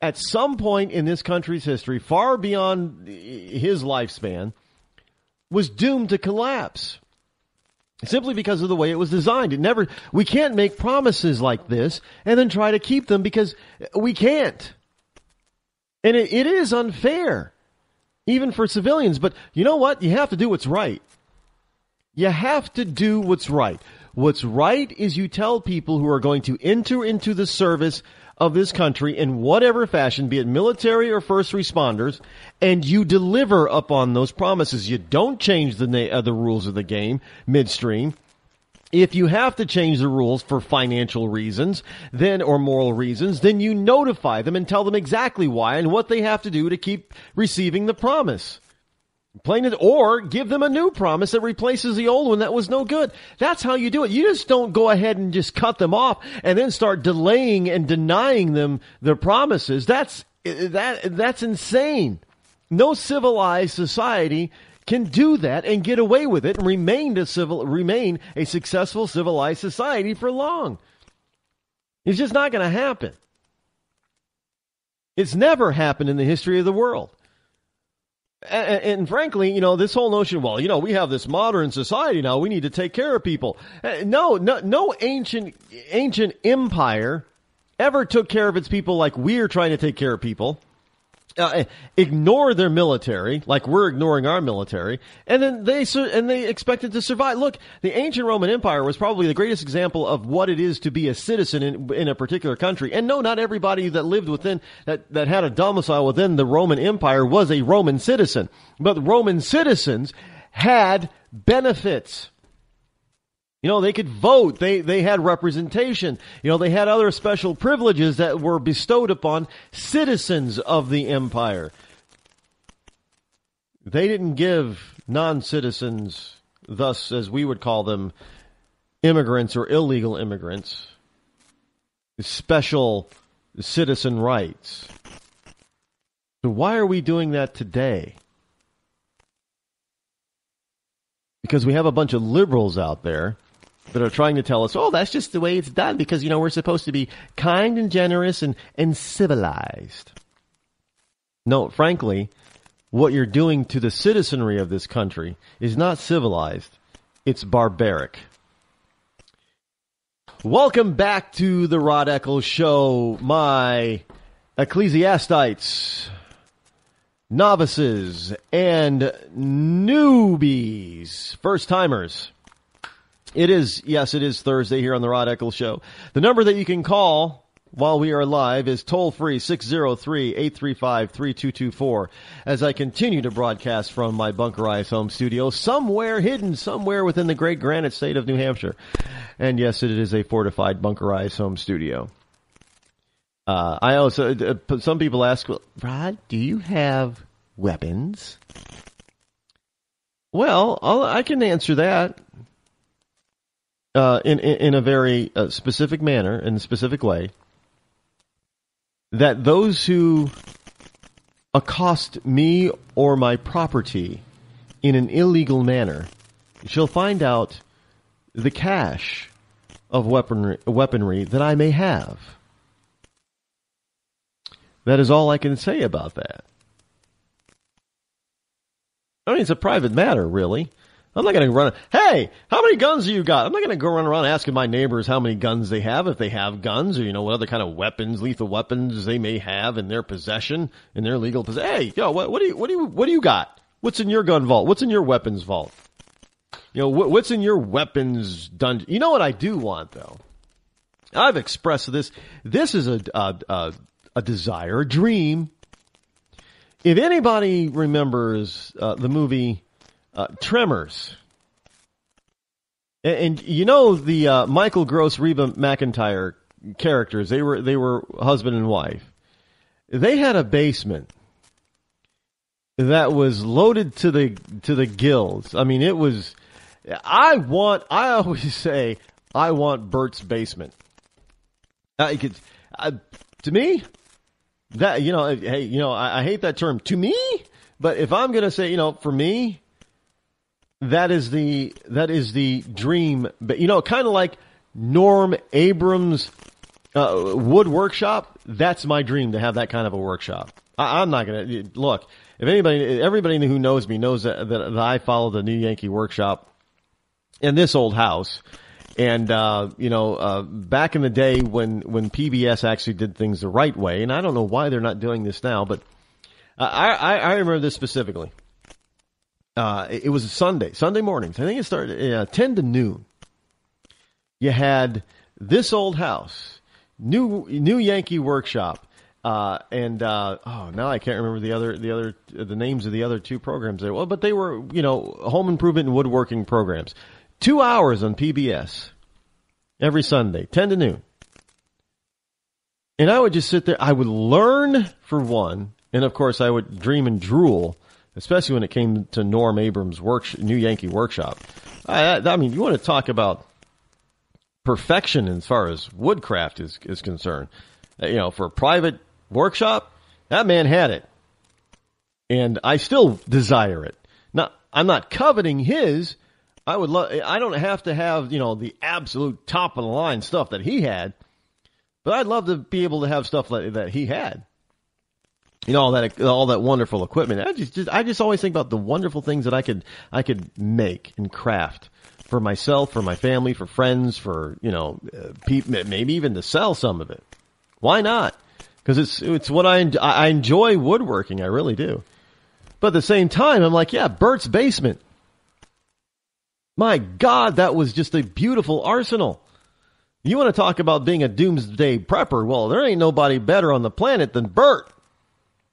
at some point in this country's history, far beyond his lifespan, was doomed to collapse. Simply because of the way it was designed. We can't make promises like this and then try to keep them because we can't. And it is unfair, even for civilians. But you know what? You have to do what's right. You have to do what's right. What's right is you tell people who are going to enter into the service of this country in whatever fashion, be it military or first responders, and you deliver upon those promises. You don't change the rules of the game midstream. If you have to change the rules for financial reasons, or moral reasons, then you notify them and tell them exactly why and what they have to do to keep receiving the promise. Or give them a new promise that replaces the old one that was no good. That's how you do it. You just don't go ahead and just cut them off and then start delaying and denying them their promises. That's insane. No civilized society can do that and get away with it and remain a successful civilized society for long. It's just not going to happen. It's never happened in the history of the world. And frankly, you know, this whole notion, well, you know, we have this modern society now, we need to take care of people. No ancient empire ever took care of its people like we're trying to take care of people. Ignore their military, like we're ignoring our military, and then they expected to survive. Look, the ancient Roman Empire was probably the greatest example of what it is to be a citizen in a particular country. And no, not everybody that lived within that had a domicile within the Roman Empire was a Roman citizen, but Roman citizens had benefits. You know, they could vote. They had representation. You know, they had other special privileges that were bestowed upon citizens of the empire. They didn't give non-citizens, thus, as we would call them, immigrants or illegal immigrants, special citizen rights. So why are we doing that today? Because we have a bunch of liberals out there that are trying to tell us, oh, that's just the way it's done because, you know, we're supposed to be kind and generous and civilized. No, frankly, what you're doing to the citizenry of this country is not civilized. It's barbaric. Welcome back to the Rod Eccles Show, my ecclesiastites, novices, and newbies, first-timers. It is Thursday here on the Rod Eccles Show. The number that you can call while we are live is toll-free 603-835-3224 as I continue to broadcast from my bunkerized home studio hidden somewhere within the great granite state of New Hampshire. And yes, it is a fortified bunkerized home studio. I also, some people ask, well, Rod, do you have weapons? Well, I can answer that. In a very specific manner, in a specific way, that those who accost me or my property in an illegal manner shall find out the cache of weaponry that I may have. That is all I can say about that. I mean, it's a private matter, really. I'm not going to run, hey, how many guns do you got? I'm not going to go run around asking my neighbors how many guns they have, if they have guns, or, you know, what other kind of weapons, lethal weapons they may have in their possession, in their legal possession. Hey, yo, what do you got? What's in your gun vault? What's in your weapons vault? You know, what's in your weapons dungeon? You know what I do want, though? I've expressed this. This is a desire, a dream. If anybody remembers the movie Tremors, and you know the Michael Gross, Reba McEntire characters, they were husband and wife. They had a basement that was loaded to the gills. I mean, it was. I always say I want Bert's basement. To me, that hey, I hate that term. To me, but if I'm gonna say, for me, that is the dream. But kind of like Norm Abrams' wood workshop. That's my dream, to have that kind of a workshop. I'm not gonna look. If everybody who knows me knows that I follow the New Yankee Workshop in this old house. And, back in the day when PBS actually did things the right way, and I don't know why they're not doing this now, but I remember this specifically. It was a Sunday mornings. I think it started 10 to noon. You had this old house, New Yankee Workshop, and now I can't remember the names of the other two programs there. Well, but they were, home improvement and woodworking programs. 2 hours on PBS every Sunday, 10 to noon. And I would just sit there. I would learn, for one, and of course I would dream and drool, especially when it came to Norm Abrams' New Yankee Workshop. I mean, you want to talk about perfection as far as woodcraft is concerned. For a private workshop, that man had it. And I still desire it. Now, I'm not coveting his. I don't have to have, the absolute top of the line stuff that he had, but I'd love to be able to have stuff that he had. All that wonderful equipment. I just always think about the wonderful things that I could make and craft for myself, for my family, for friends, for, maybe even to sell some of it. Why not? Because it's what I enjoy woodworking. I really do. But at the same time, I'm like, yeah, Bert's basement. My God, that was just a beautiful arsenal. You want to talk about being a doomsday prepper? Well, there ain't nobody better on the planet than Bert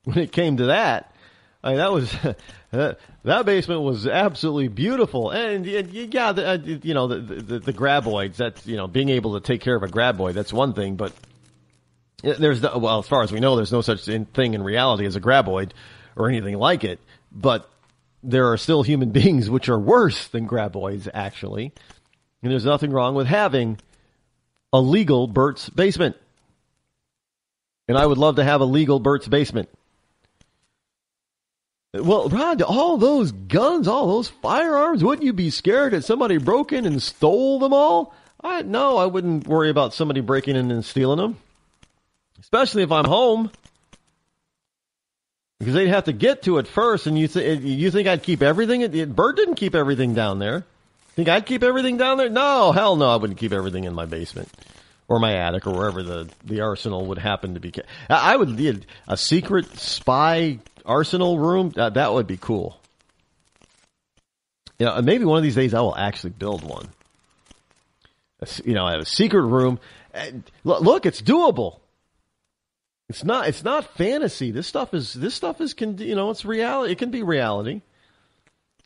when it came to that. I mean, that was that basement was absolutely beautiful, and yeah, the graboids. That's being able to take care of a graboid. That's one thing, but as far as we know, there's no such thing in reality as a graboid or anything like it, but there are still human beings which are worse than graboids, actually. And there's nothing wrong with having a legal Bert's basement. And I would love to have a legal Bert's basement. Well, Rod, all those guns, all those firearms, wouldn't you be scared that somebody broke in and stole them all? No, I wouldn't worry about somebody breaking in and stealing them. Especially if I'm home. Because they'd have to get to it first, and you think I'd keep everything? Bert didn't keep everything down there. Think I'd keep everything down there? No, hell no, I wouldn't keep everything in my basement or my attic or wherever the arsenal would happen to be. I would need a secret spy arsenal room. That would be cool. Maybe one of these days I will actually build one. I have a secret room. Look, it's doable. It's not fantasy. This stuff is it's reality. It can be reality.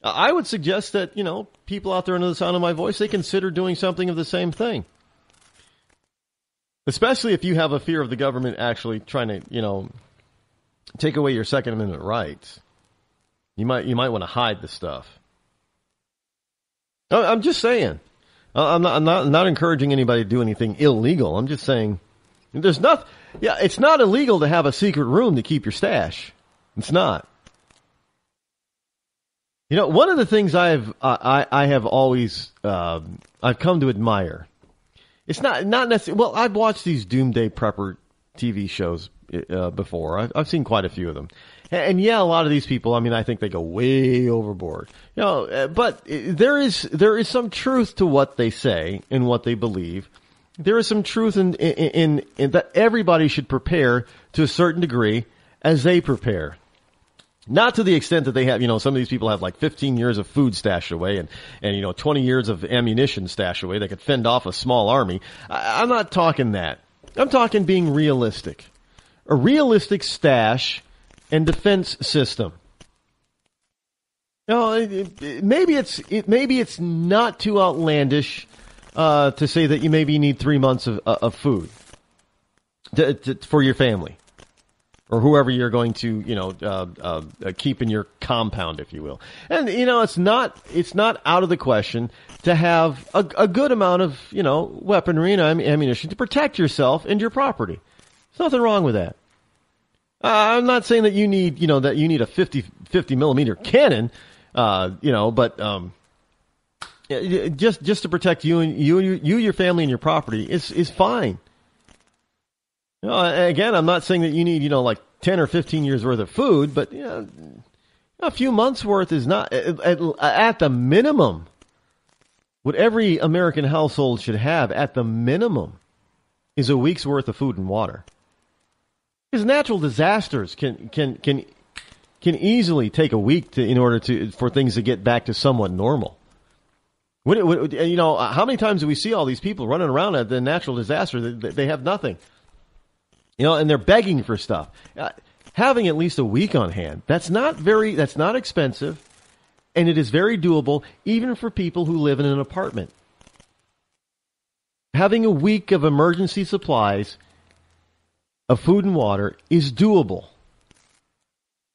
I would suggest that, people out there under the sound of my voice, they consider doing something of the same thing. Especially if you have a fear of the government actually trying to, take away your Second Amendment rights. You might want to hide the stuff. I'm just saying. I'm not encouraging anybody to do anything illegal. I'm just saying there's nothing. Yeah, it's not illegal to have a secret room to keep your stash. It's not. One of the things I have always I've come to admire. It's not necessarily. Well, I've watched these doomsday prepper TV shows before. I've seen quite a few of them, and yeah, a lot of these people. I mean, I think they go way overboard. But there is some truth to what they say and what they believe. There is some truth in that everybody should prepare to a certain degree as they prepare. Not to the extent that they have, some of these people have like 15 years of food stashed away and 20 years of ammunition stashed away that could fend off a small army. I'm not talking that. I'm talking being realistic. A realistic stash and defense system. Maybe it's not too outlandish to say that you maybe need 3 months of food for your family or whoever you're going to keep in your compound, if you will. And it's not out of the question to have a good amount of weaponry and ammunition to protect yourself and your property. There's nothing wrong with that. I'm not saying that you need a 50 millimeter cannon. But just to protect you, your family, and your property is fine. Again, I'm not saying that you need, like 10 or 15 years worth of food, but a few months worth is not at the minimum. What every American household should have at the minimum is a week's worth of food and water. Because natural disasters can easily take a week for things to get back to somewhat normal. How many times do we see all these people running around at the natural disaster? They have nothing, and they're begging for stuff. Having at least a week on hand, that's not expensive, and it is very doable, even for people who live in an apartment. Having a week of emergency supplies of food and water is doable.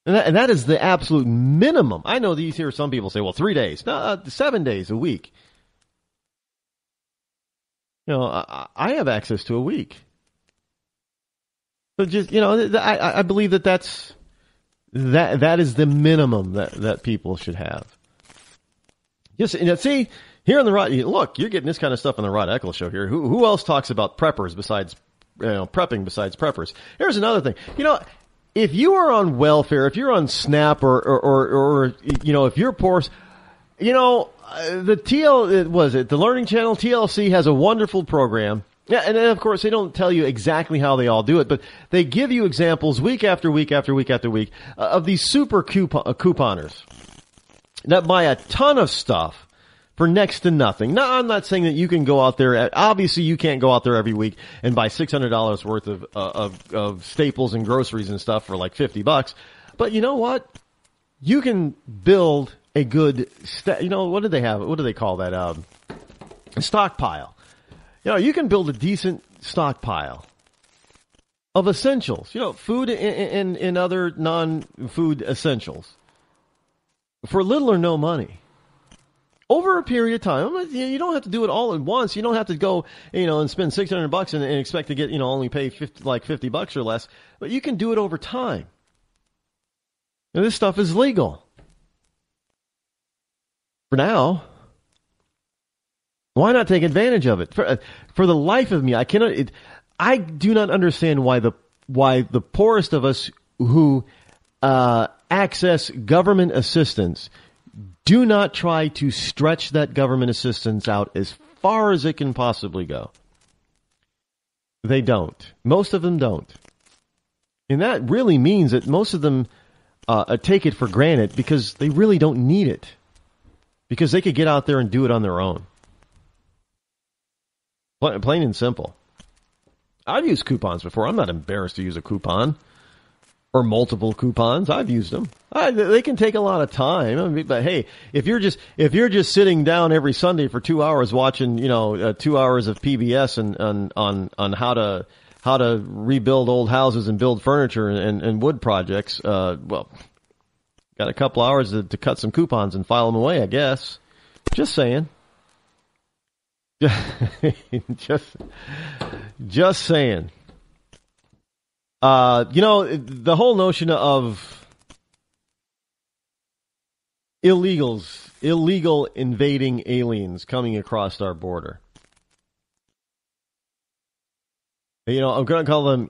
And that is the absolute minimum. I know that you hear some people say, well, 3 days. No, 7 days a week. I have access to a week. So just, I believe that is the minimum that people should have. Just, see, here on the Rod, look, you're getting this kind of stuff on the Rod Eccles Show here. Who else talks about preppers besides, prepping besides preppers? Here's another thing. If you are on welfare, if you're on SNAP or if you're poor, the Learning Channel, TLC has a wonderful program. Yeah, and then of course they don't tell you exactly how they all do it, but they give you examples week after week after week after week of these super couponers that buy a ton of stuff for next to nothing. Now, I'm not saying that you can go out there. Obviously, you can't go out there every week and buy $600 worth of staples and groceries and stuff for like $50. But you know what? You can build a good, what do they have? What do they call that? A stockpile. You can build a decent stockpile of essentials. Food and other non-food essentials for little or no money. Over a period of time. You don't have to do it all at once. You don't have to go, and spend $600 and expect to get, only pay $50 or less. But you can do it over time. And this stuff is legal. For now. Why not take advantage of it? For the life of me, I cannot. I do not understand why the poorest of us who access government assistance do not try to stretch that government assistance out as far as it can possibly go. They don't. Most of them don't. And that really means that most of them take it for granted because they really don't need it. Because they could get out there and do it on their own. Plain and simple. I've used coupons before. I'm not embarrassed to use a coupon. Or multiple coupons. I've used them. They can take a lot of time. But hey, if you're just sitting down every Sunday for 2 hours watching, 2 hours of PBS and on how to rebuild old houses and build furniture and wood projects, got a couple hours to cut some coupons and file them away, I guess. Just saying. Just saying. The whole notion of illegal invading aliens coming across our border. I'm going to call them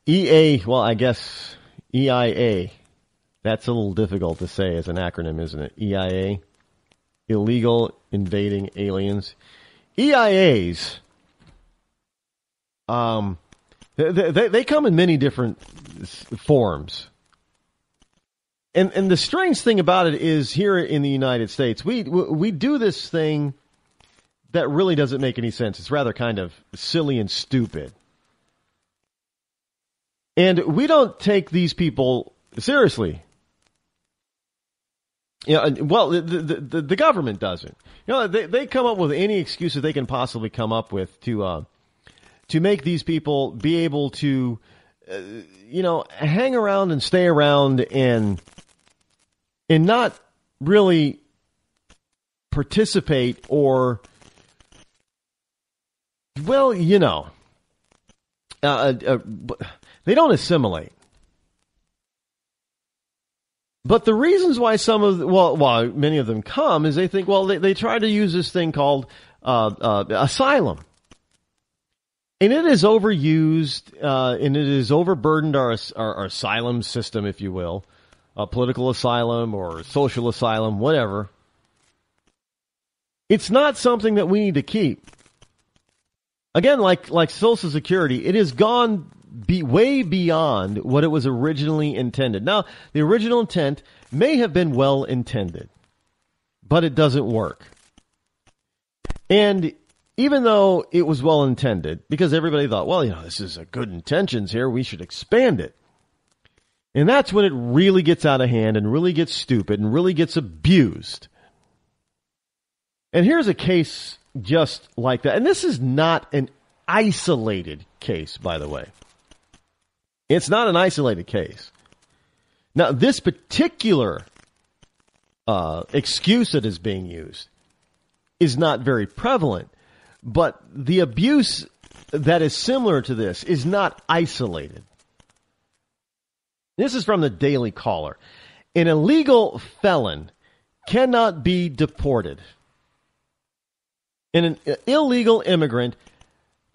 EA. Well, I guess EIA. That's a little difficult to say as an acronym, isn't it? EIA, illegal invading aliens. EIAs. They come in many different forms. And the strange thing about it is here in the United States, we do this thing that really doesn't make any sense. It's rather kind of silly and stupid. And we don't take these people seriously. Well, the government doesn't. They come up with any excuse that they can possibly come up with to make these people be able to, hang around and stay around and not really participate or, they don't assimilate. But the reasons why many of them come is they think, they try to use this thing called asylum. And it is overused, and it has overburdened our asylum system, if you will, political asylum or social asylum, whatever. It's not something that we need to keep. Again, like Social Security, it has gone way beyond what it was originally intended. Now, the original intent may have been well intended, but it doesn't work. And even though it was well intended, because everybody thought, this is a good intentions here, we should expand it. And that's when it really gets out of hand and really gets stupid and really gets abused. And here's a case just like that. And this is not an isolated case, by the way. It's not an isolated case. Now, this particular excuse that is being used is not very prevalent, but the abuse that is similar to this is not isolated. This is from the Daily Caller. An illegal felon cannot be deported. An illegal immigrant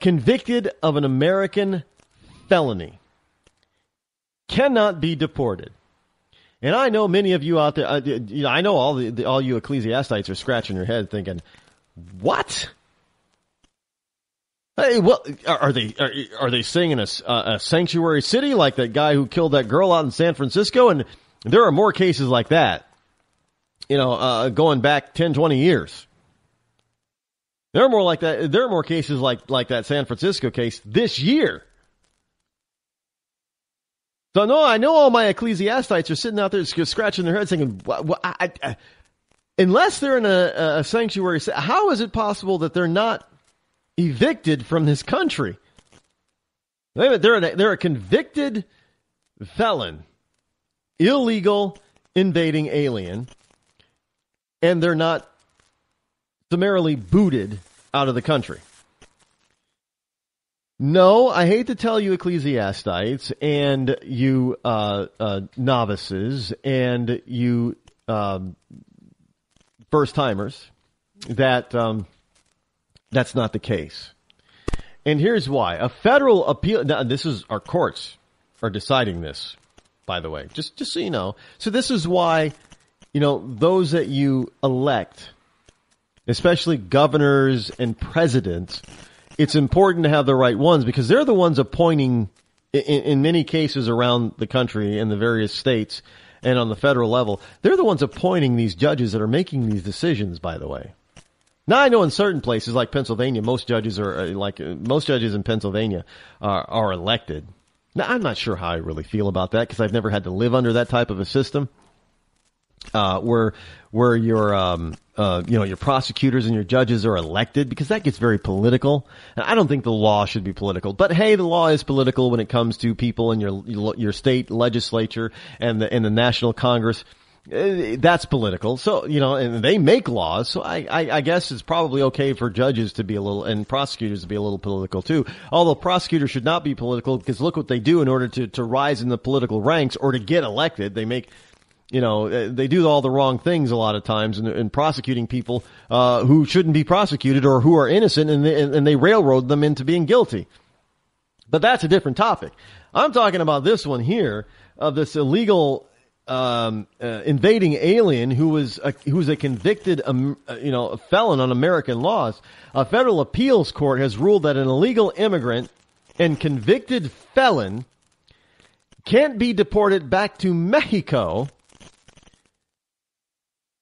convicted of an American felony cannot be deported. And I know many of you out there, I know all you ecclesiastites are scratching your head thinking, what? Hey, are they saying in a sanctuary city like that guy who killed that girl out in San Francisco? And there are more cases like that, going back 10, 20 years. There are more like that. There are more cases like that San Francisco case this year. So no, I know all my ecclesiastites are sitting out there scratching their heads thinking, unless they're in a sanctuary, how is it possible that they're not evicted from this country? They're a convicted felon, illegal invading alien, and they're not summarily booted out of the country. No, I hate to tell you ecclesiastites and you novices and you first-timers that that's not the case. And here's why. A federal appeal, now this is, our courts are deciding this, by the way, just so you know. So this is why, those that you elect, especially governors and presidents, it's important to have the right ones because they're the ones appointing, in many cases around the country in the various states and on the federal level, they're the ones appointing these judges that are making these decisions, by the way. Now, I know in certain places like Pennsylvania, most judges in Pennsylvania are elected. Now, I'm not sure how I really feel about that because I've never had to live under that type of a system, where your prosecutors and your judges are elected, because that gets very political. And I don't think the law should be political, but hey, the law is political when it comes to people in your state legislature and the National Congress. That's political. So, and they make laws. So I guess it's probably okay for judges to be and prosecutors to be a little political too. Although prosecutors should not be political, because look what they do in order to rise in the political ranks or to get elected. They make, they do all the wrong things a lot of times in prosecuting people, who shouldn't be prosecuted or who are innocent, and they railroad them into being guilty. But that's a different topic. I'm talking about this one here of this illegal invading alien who's a convicted felon on American laws. A federal appeals court has ruled that an illegal immigrant and convicted felon can't be deported back to Mexico.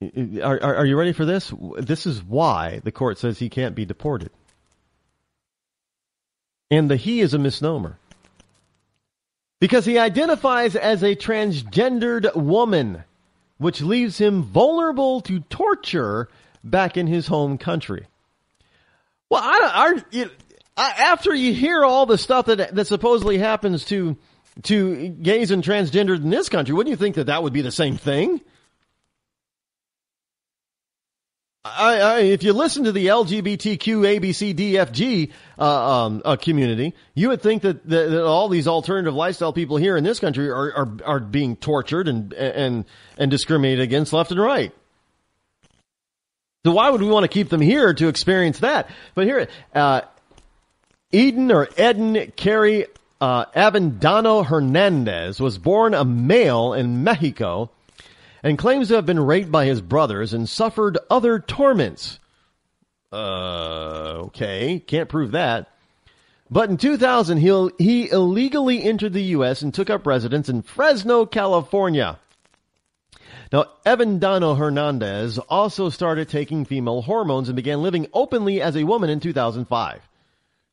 Are you ready for this? This is why the court says he can't be deported. And the he is a misnomer. because he identifies as a transgendered woman, which leaves him vulnerable to torture back in his home country. Well, after you hear all the stuff that supposedly happens to gays and transgenders in this country, wouldn't you think that would be the same thing? If you listen to the LGBTQ ABCDFG community, you would think that all these alternative lifestyle people here in this country are being tortured and discriminated against left and right. So why would we want to keep them here to experience that? But here, Eden Carey Avendano Hernandez was born a male in Mexico and claims to have been raped by his brothers and suffered other torments. Okay, can't prove that. But in 2000, he illegally entered the U.S. and took up residence in Fresno, California. Now, Avendano Hernandez also started taking female hormones and began living openly as a woman in 2005.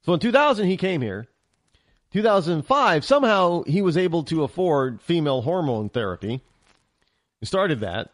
So in 2000, he came here. 2005, somehow he was able to afford female hormone therapy. He started that.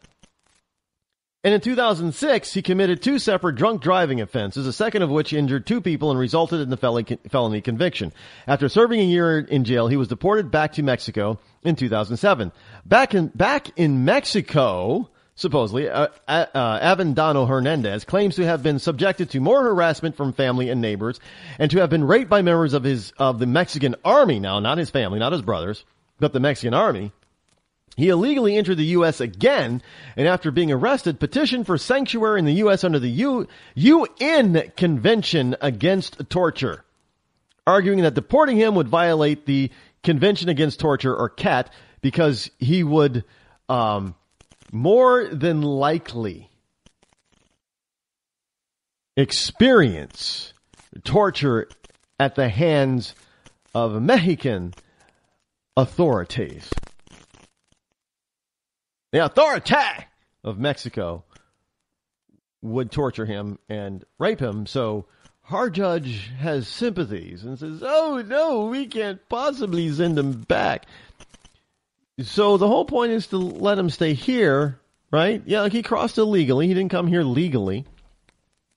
And in 2006, he committed 2 separate drunk driving offenses, a second of which injured 2 people and resulted in the felony conviction. After serving a year in jail, he was deported back to Mexico in 2007. Back in Mexico, supposedly, Avendano Hernandez claims to have been subjected to more harassment from family and neighbors and to have been raped by members of the Mexican army. Now, not his family, not his brothers, but the Mexican army. He illegally entered the U.S. again, and after being arrested, petitioned for sanctuary in the U.S. under the UN Convention Against Torture, arguing that deporting him would violate the Convention Against Torture, or CAT, because he would more than likely experience torture at the hands of Mexican authorities. The authority of Mexico would torture him and rape him, so our judge has sympathies and says, oh, no, we can't possibly send him back. So the whole point is to let him stay here, right? Yeah, he crossed illegally. He didn't come here legally.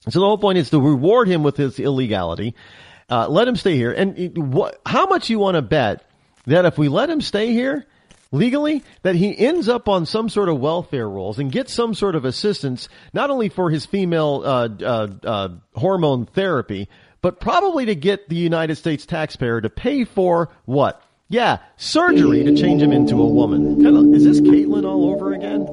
So the whole point is to reward him with his illegality. Let him stay here. And how much you want to bet that if we let him stay here legally, that he ends up on some sort of welfare rolls and gets some sort of assistance, not only for his female hormone therapy, but probably to get the United States taxpayer to pay for what? Yeah, surgery to change him into a woman. Is this Caitlin all over again?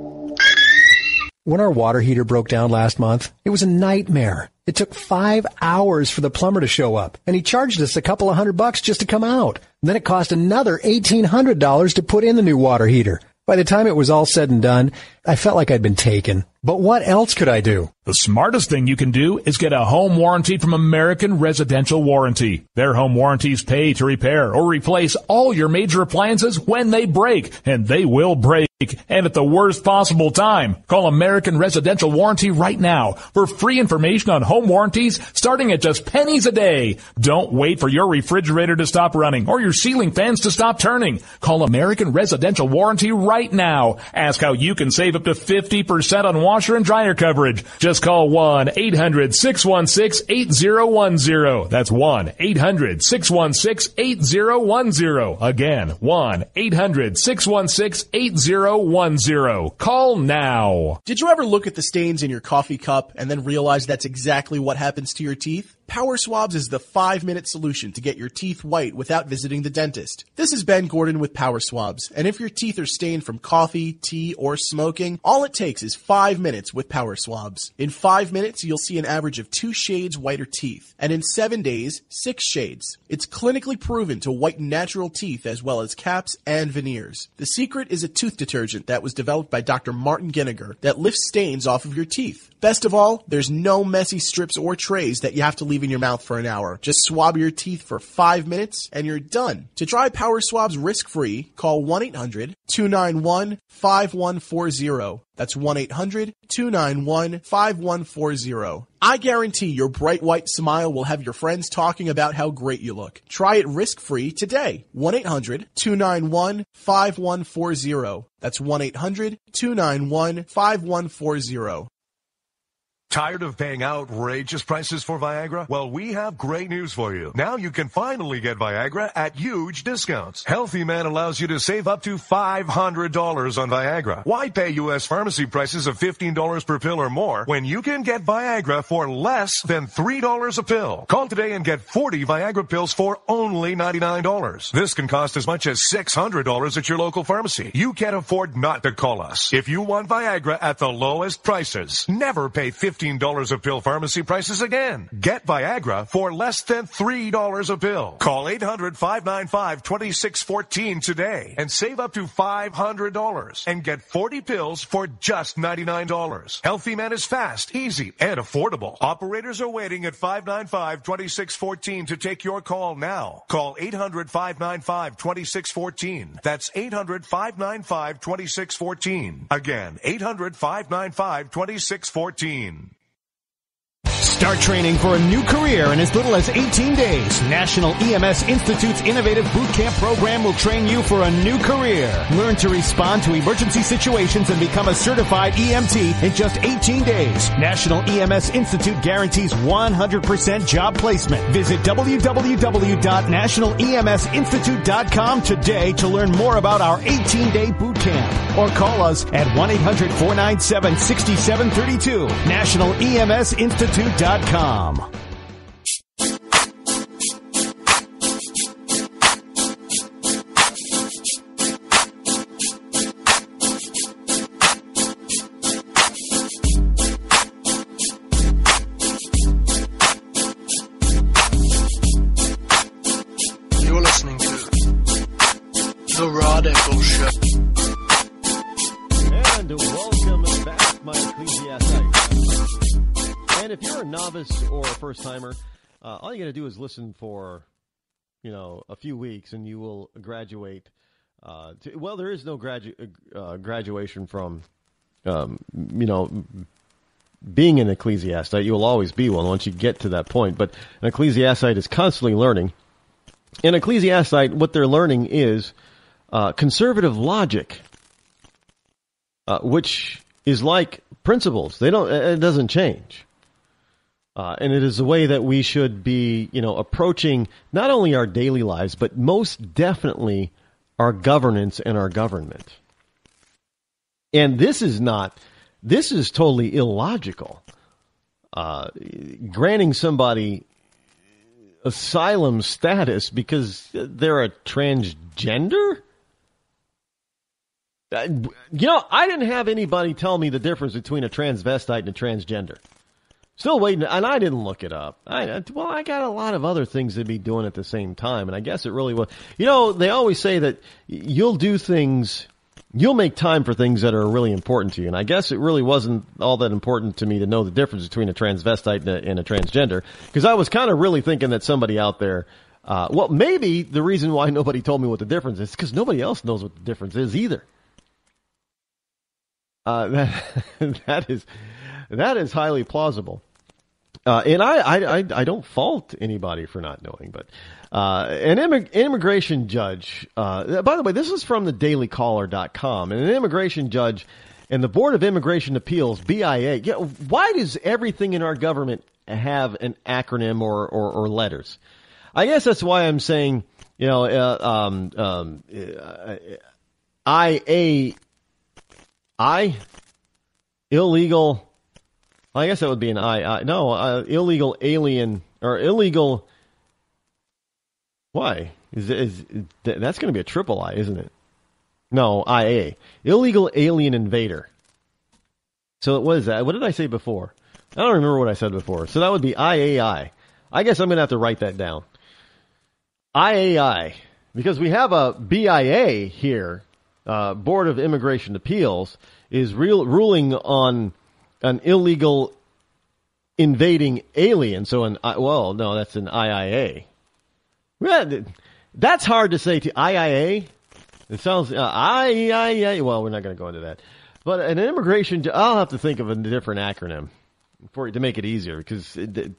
When our water heater broke down last month, it was a nightmare. It took 5 hours for the plumber to show up, and he charged us a couple of $100 just to come out. And then it cost another $1,800 to put in the new water heater. By the time it was all said and done, I felt like I'd been taken. But what else could I do? The smartest thing you can do is get a home warranty from American Residential Warranty. Their home warranties pay to repair or replace all your major appliances when they break, and they will break, and at the worst possible time. Call American Residential Warranty right now for free information on home warranties starting at just pennies a day. Don't wait for your refrigerator to stop running or your ceiling fans to stop turning. Call American Residential Warranty right now. Ask how you can save up to 50% on washer and dryer coverage. Just call 1-800-616-8010. That's 1-800-616-8010. Again, 1-800-616-8010. Call now. Did you ever look at the stains in your coffee cup and then realize that's exactly what happens to your teeth? Power Swabs is the 5-minute solution to get your teeth white without visiting the dentist. This is Ben Gordon with Power Swabs, and if your teeth are stained from coffee, tea, or smoking, all it takes is 5 minutes with Power Swabs. In 5 minutes, you'll see an average of 2 shades whiter teeth, and in 7 days, 6 shades. It's clinically proven to whiten natural teeth as well as caps and veneers. The secret is a tooth detergent that was developed by Dr. Martin Ginniger that lifts stains off of your teeth. Best of all, there's no messy strips or trays that you have to leave in your mouth for an hour. Just swab your teeth for 5 minutes and you're done. To try Power Swabs risk-free, call 1-800-291-5140 5140. That's 1-800-291-5140. I guarantee your bright white smile will have your friends talking about how great you look. Try it risk-free today. 1-800-291-5140. That's 1-800-291-5140. Tired of paying outrageous prices for Viagra? Well, we have great news for you. Now you can finally get Viagra at huge discounts. Healthy Man allows you to save up to $500 on Viagra. Why pay U.S. pharmacy prices of $15 per pill or more when you can get Viagra for less than $3 a pill? Call today and get 40 Viagra pills for only $99. This can cost as much as $600 at your local pharmacy. You can't afford not to call us. If you want Viagra at the lowest prices, never pay $15 a pill pharmacy prices again. Get Viagra for less than $3 a pill. Call 800-595-2614 today and save up to $500 and get 40 pills for just $99. Healthy Man is fast, easy, and affordable. Operators are waiting at 595-2614 to take your call now. Call 800-595-2614. That's 800-595-2614. Again, 800-595-2614. Start training for a new career in as little as 18 days. National EMS Institute's innovative boot camp program will train you for a new career. Learn to respond to emergency situations and become a certified EMT in just 18 days. National EMS Institute guarantees 100% job placement. Visit www.nationaleMSinstitute.com today to learn more about our 18-day boot camp. Or call us at 1-800-497-6732. NationalEMSInstitute.com. You're listening to The Rod Eccles Show. And welcome back, my Ecclesiastics. And if you're a novice or a first-timer, all you got to do is listen for, a few weeks, and you will graduate. There is no graduation from, being an ecclesiastite. You will always be one once you get to that point. But an ecclesiastite is constantly learning. An ecclesiastite, what they're learning is conservative logic, which is like principles. It doesn't change. And it is the way that we should be, approaching not only our daily lives, but most definitely our governance and our government. And this is totally illogical. Granting somebody asylum status because they're a transgender? I didn't have anybody tell me the difference between a transvestite and a transgender. Still waiting, and I didn't look it up. I got a lot of other things to be doing at the same time, and I guess it really was. They always say that you'll make time for things that are really important to you, and I guess it really wasn't all that important to me to know the difference between a transvestite and a transgender, because I was kind of really thinking that somebody out there, maybe the reason why nobody told me what the difference is because nobody else knows what the difference is either. That is highly plausible. And I don't fault anybody for not knowing, but an immigration judge, by the way, this is from the dailycaller.com, and an immigration judge and the Board of Immigration Appeals, BIA, why does everything in our government have an acronym or letters? I guess that's why I'm saying, illegal. I guess that would be an illegal alien or illegal. Why is that's going to be a triple I, isn't it? No, IA, illegal alien invader. So what is that? What did I say before? I don't remember what I said before. So that would be IAI. I guess I'm going to have to write that down. IAI, because we have a BIA here, Board of Immigration Appeals, is ruling on an illegal invading alien. So that's an IIA. That's hard to say to IIA. It sounds IIA. Well, we're not going to go into that. But an immigration, I'll have to think of a different acronym to make it easier, because the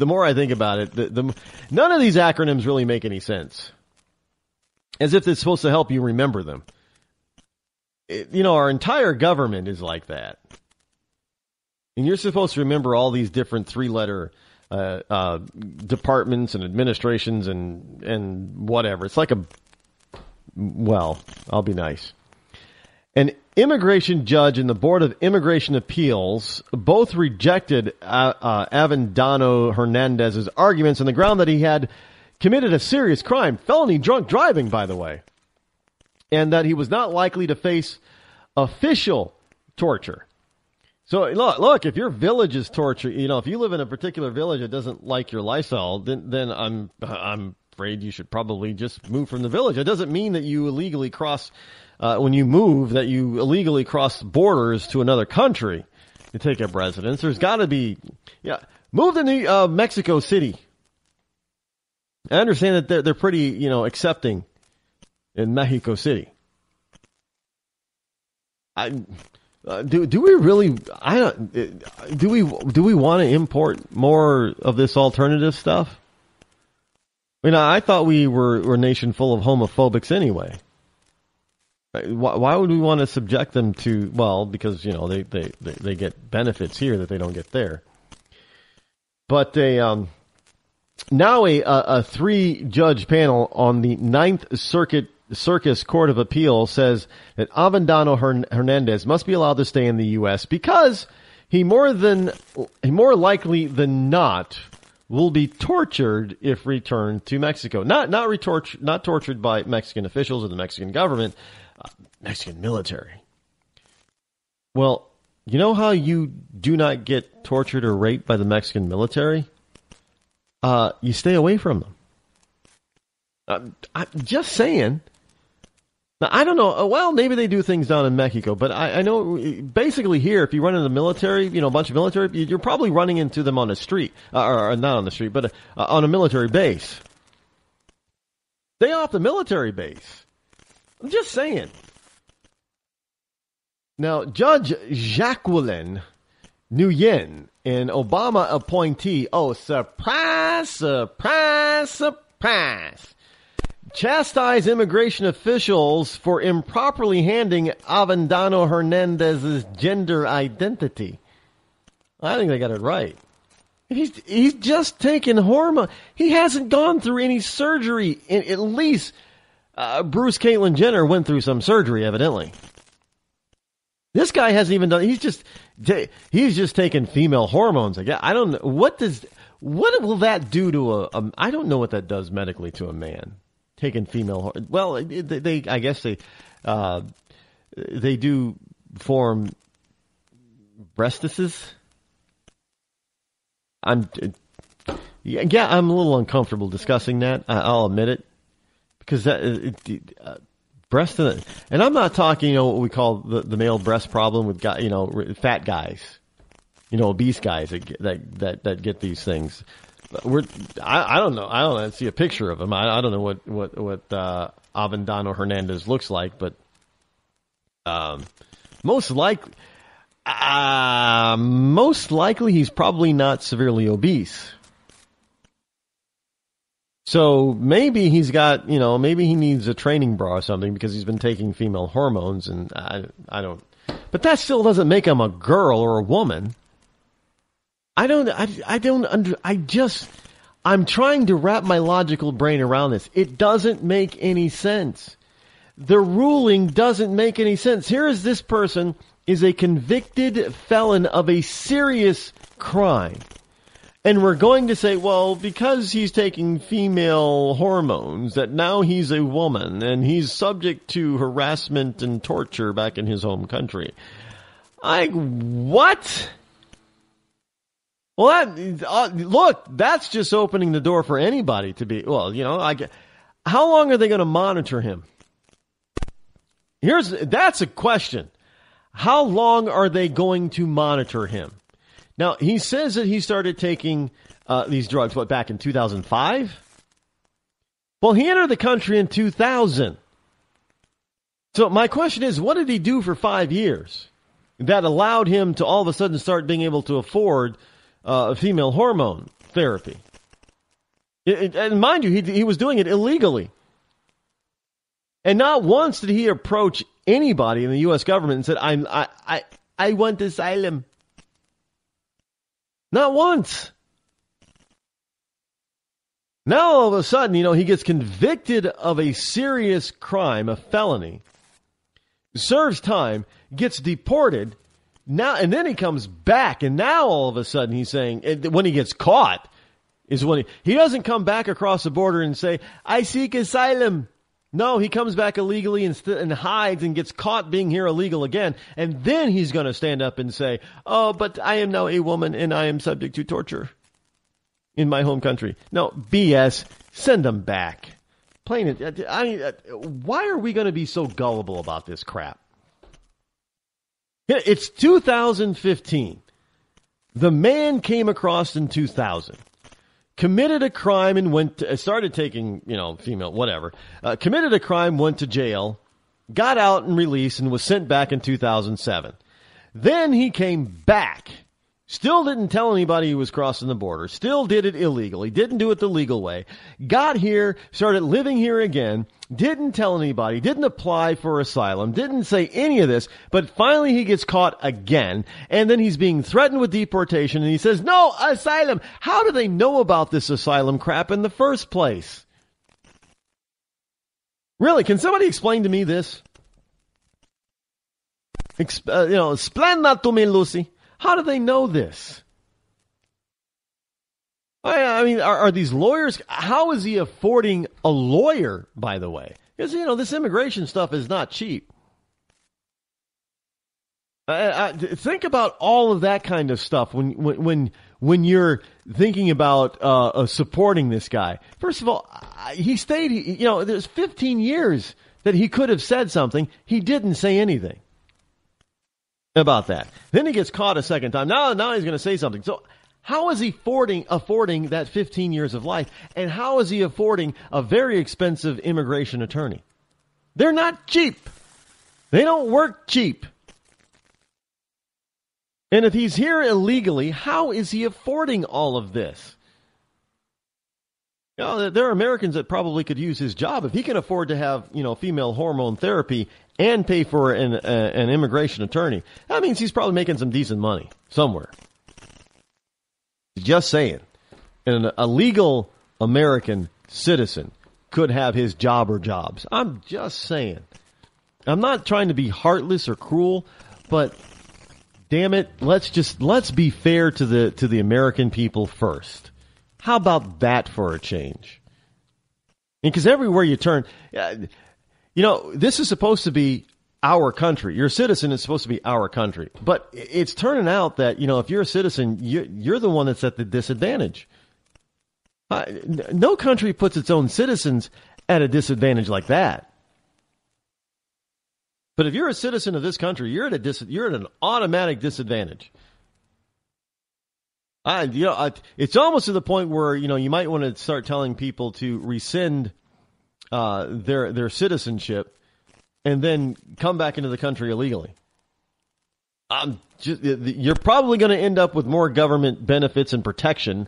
more I think about it, none of these acronyms really make any sense. As if it's supposed to help you remember them. Our entire government is like that. And you're supposed to remember all these different 3-letter departments and administrations and whatever. It's like I'll be nice. An immigration judge and the Board of Immigration Appeals both rejected Avendano Hernandez's arguments on the ground that he had committed a serious crime, felony drunk driving, by the way, and that he was not likely to face official torture. So look, if your village is torture, if you live in a particular village that doesn't like your lifestyle, then I'm afraid you should probably just move from the village. It doesn't mean that you illegally cross. When you move, that you illegally cross borders to another country to take up residence. There's got to be, move to Mexico City. I understand that they're pretty, accepting in Mexico City. Do we really? Do we want to import more of this alternative stuff? I thought we were a nation full of homophobics anyway. Why would we want to subject them to? Well, because they get benefits here that they don't get there. But now a 3-judge panel on the 9th Circus Court of Appeal says that Avendano Hernandez must be allowed to stay in the U.S. because he more likely than not will be tortured if returned to Mexico. Not tortured by Mexican officials or the Mexican government. Mexican military. Well, you know how you do not get tortured or raped by the Mexican military? You stay away from them. I'm just saying. Now, I don't know. Well, maybe they do things down in Mexico, but I know basically here, if you run into the military, a bunch of military, you're probably running into them on the street, or not on the street, but on a military base. Stay off the military base. I'm just saying. Now, Judge Jacqueline Nguyen, an Obama appointee, surprise, surprise, surprise, chastised immigration officials for improperly handing Avendano Hernandez's gender identity. I think they got it right. He's just taken hormone. He hasn't gone through any surgery. At least Bruce Caitlyn Jenner went through some surgery, evidently. This guy hasn't even done. He's just taken female hormones. I don't know what will that do to I don't know what that does medically to a man. Taking female. Well, I guess they do form breastises. I'm a little uncomfortable discussing that. I'll admit it, because breast, and I'm not talking, what we call the male breast problem with fat guys, obese guys that get these things. I don't know. I don't see a picture of him. I don't know what Avendano Hernandez looks like, but most likely he's probably not severely obese. So maybe he's got, maybe he needs a training bra or something because he's been taking female hormones, and I don't. But that still doesn't make him a girl or a woman. I'm trying to wrap my logical brain around this. It doesn't make any sense. The ruling doesn't make any sense. Here is this person is a convicted felon of a serious crime. And we're going to say, well, because he's taking female hormones, that now he's a woman and he's subject to harassment and torture back in his home country. What? Well, look, that's just opening the door for anybody to be, how long are they going to monitor him? That's a question. How long are they going to monitor him? Now, he says that he started taking these drugs, back in 2005? Well, he entered the country in 2000. So my question is, what did he do for 5 years that allowed him to all of a sudden start being able to afford female hormone therapy? And mind you, he was doing it illegally. And not once did he approach anybody in the U.S. government and said, I want asylum. Not once. Now all of a sudden, he gets convicted of a serious crime, a felony, serves time, gets deported, now, and then he comes back, and now all of a sudden he's saying, when he gets caught, is when he doesn't come back across the border and say, I seek asylum. No, he comes back illegally and hides and gets caught being here illegal again. And then he's going to stand up and say, oh, but I am now a woman and I am subject to torture in my home country. No, BS. Send him back. Plain it. I mean, why are we going to be so gullible about this crap? It's 2015. The man came across in 2000. Committed a crime and started taking, female, whatever. Committed a crime, went to jail, got out and released, and was sent back in 2007. Then he came back. Still didn't tell anybody he was crossing the border. Still did it illegally. Didn't do it the legal way. Got here, started living here again. Didn't tell anybody. Didn't apply for asylum. Didn't say any of this. But finally he gets caught again. And then he's being threatened with deportation. And he says, no, asylum. How do they know about this asylum crap in the first place? Really, can somebody explain to me this? Explain that to me, Lucy. How do they know this? I mean, are these lawyers? How is he affording a lawyer, by the way? Because, this immigration stuff is not cheap. Think about all of that kind of stuff when you're thinking about supporting this guy. First of all, he stayed, there's 15 years that he could have said something. He didn't say anything about that. Then he gets caught a second time. Now he's going to say something. So how is he affording that 15 years of life? And how is he affording a very expensive immigration attorney? They're not cheap. They don't work cheap. And if he's here illegally, how is he affording all of this? There are Americans that probably could use his job. If he can afford to have, female hormone therapy and pay for an immigration attorney, that means he's probably making some decent money somewhere. Just saying. And a legal American citizen could have his job or jobs. I'm just saying. I'm not trying to be heartless or cruel, but damn it, let's be fair to the American people first. How about that for a change? Because everywhere you turn, this is supposed to be our country. Your citizen is supposed to be our country. But it's turning out that, if you're a citizen, you're the one that's at the disadvantage. No country puts its own citizens at a disadvantage like that. But if you're a citizen of this country, you're at an automatic disadvantage. It's almost to the point where, you might want to start telling people to rescind their citizenship and then come back into the country illegally. You're probably going to end up with more government benefits and protection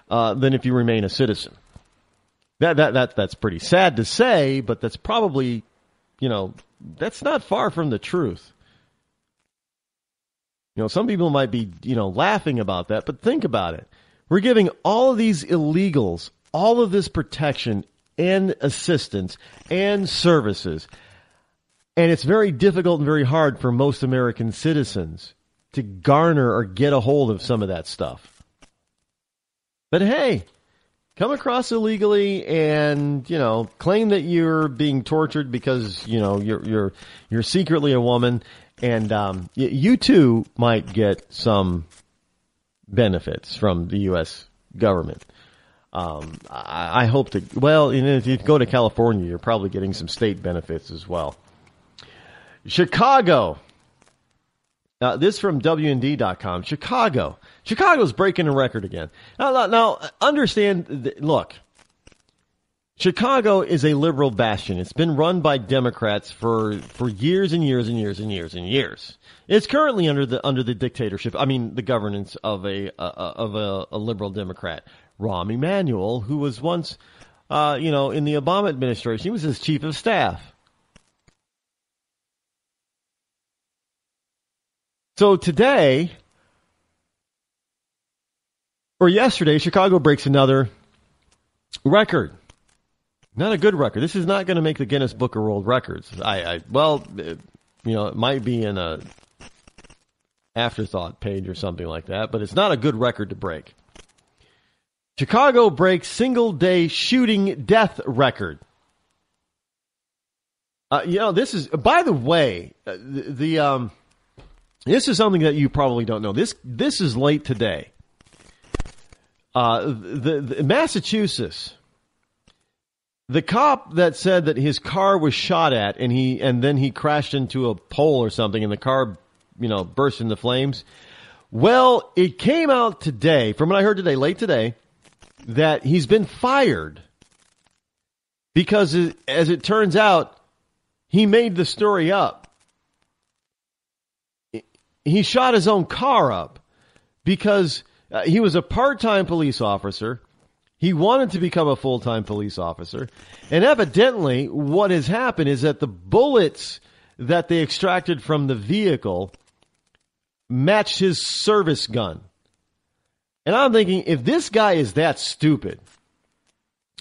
than if you remain a citizen. That's pretty sad to say, but that's probably, that's not far from the truth. Some people might be, laughing about that, but think about it. We're giving all of these illegals all of this protection and assistance and services. And it's very difficult and very hard for most American citizens to garner or get a hold of some of that stuff. But hey, come across illegally and, claim that you're being tortured because, you're secretly a woman. And you too might get some benefits from the U.S. government. I hope to. Well, if you go to California, you're probably getting some state benefits as well. Chicago. This from WND.com. Chicago's breaking a record again. Now understand. Look, Chicago is a liberal bastion. It's been run by Democrats for years and years and years and years and years. It's currently under the dictatorship. The governance of a liberal Democrat, Rahm Emanuel, who was once, in the Obama administration, he was his chief of staff. So today, or yesterday, Chicago breaks another record. Not a good record. This is not going to make the Guinness Book of World Records. It might be in a afterthought page or something like that, but it's not a good record to break. Chicago breaks single-day shooting death record. This is, by the way, this is something that you probably don't know. This is late today. The Massachusetts, the cop that said that his car was shot at and then he crashed into a pole or something and the car, burst into flames. Well, it came out today, from what I heard today, late today, that he's been fired because, as it turns out, he made the story up. He shot his own car up because he was a part-time police officer. He wanted to become a full-time police officer. And evidently, what has happened is that the bullets that they extracted from the vehicle matched his service gun. And I'm thinking, if this guy is that stupid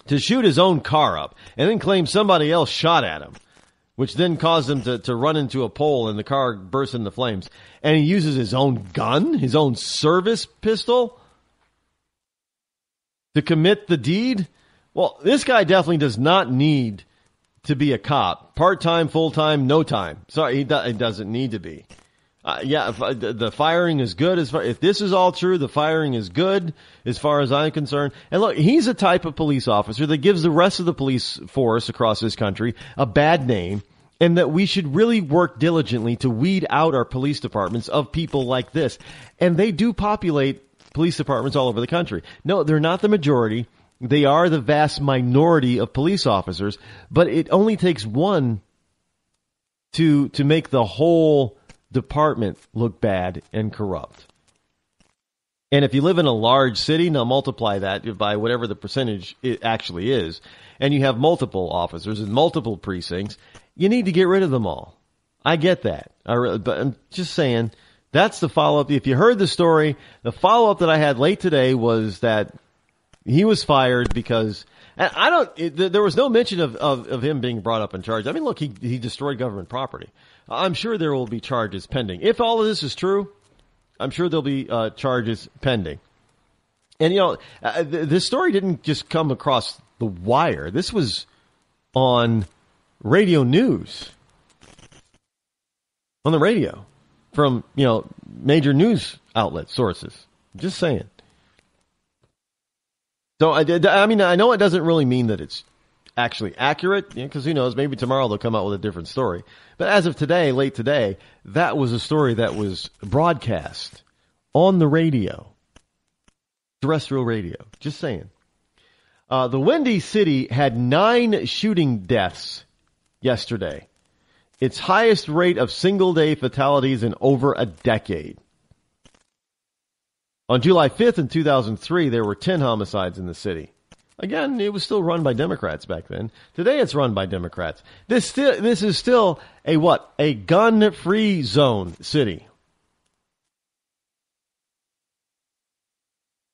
to shoot his own car up and then claim somebody else shot at him, which then caused him to run into a pole and the car burst into flames, and he uses his own gun, his own service pistol, to commit the deed, well, this guy definitely does not need to be a cop. Part-time, full-time, no time. Sorry, he doesn't need to be. The firing is good. If this is all true, the firing is good as far as I'm concerned. And look, he's a type of police officer that gives the rest of the police force across this country a bad name, and that we should really work diligently to weed out our police departments of people like this. And they do populate police departments all over the country. No, they're not the majority. They are the vast minority of police officers, but it only takes one to make the whole department look bad and corrupt. And if you live in a large city, now multiply that by whatever the percentage it actually is, and you have multiple officers in multiple precincts, you need to get rid of them all. I get that. But I'm just saying, that's the follow-up. If you heard the story, the follow-up that I had late today was that he was fired because, and there was no mention of him being brought up in charge. I mean, look, he destroyed government property. I'm sure there will be charges pending. If all of this is true, I'm sure there'll be charges pending. And, this story didn't just come across the wire. This was on radio news. On the radio. From, major news outlet sources. Just saying. So, I know it doesn't really mean that it's actually accurate, because who knows, maybe tomorrow they'll come out with a different story. But as of today, late today, that was a story that was broadcast on the radio. Terrestrial radio. Just saying. The Windy City had 9 shooting deaths yesterday. Its highest rate of single-day fatalities in over a decade. On July 5th in 2003, there were 10 homicides in the city. Again, it was still run by Democrats back then. Today it's run by Democrats. This is still a gun-free zone city.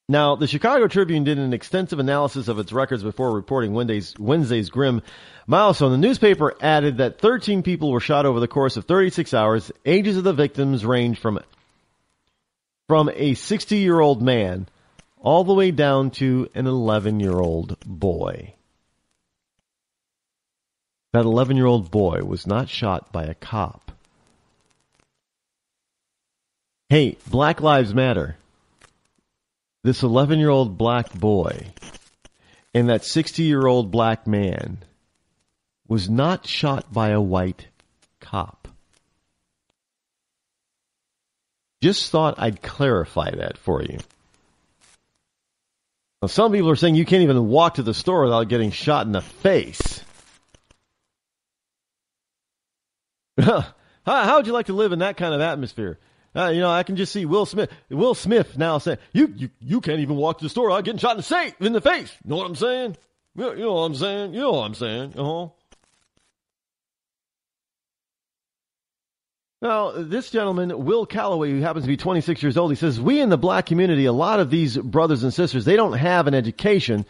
Now, the Chicago Tribune did an extensive analysis of its records before reporting Wednesday's grim milestone. The newspaper added that 13 people were shot over the course of 36 hours. Ages of the victims range from a 60-year-old man all the way down to an 11-year-old boy. That 11-year-old boy was not shot by a cop. Hey, Black Lives Matter. This 11-year-old black boy and that 60-year-old black man was not shot by a white cop. Just thought I'd clarify that for you. Now, some people are saying you can't even walk to the store without getting shot in the face. How would you like to live in that kind of atmosphere? I can just see Will Smith now saying, you can't even walk to the store without getting shot in the face. You know what I'm saying? You know what I'm saying? You know what I'm saying? Uh-huh. Now, this gentleman, Will Calloway, who happens to be 26 years old, he says, we in the black community, a lot of these brothers and sisters, they don't have an education.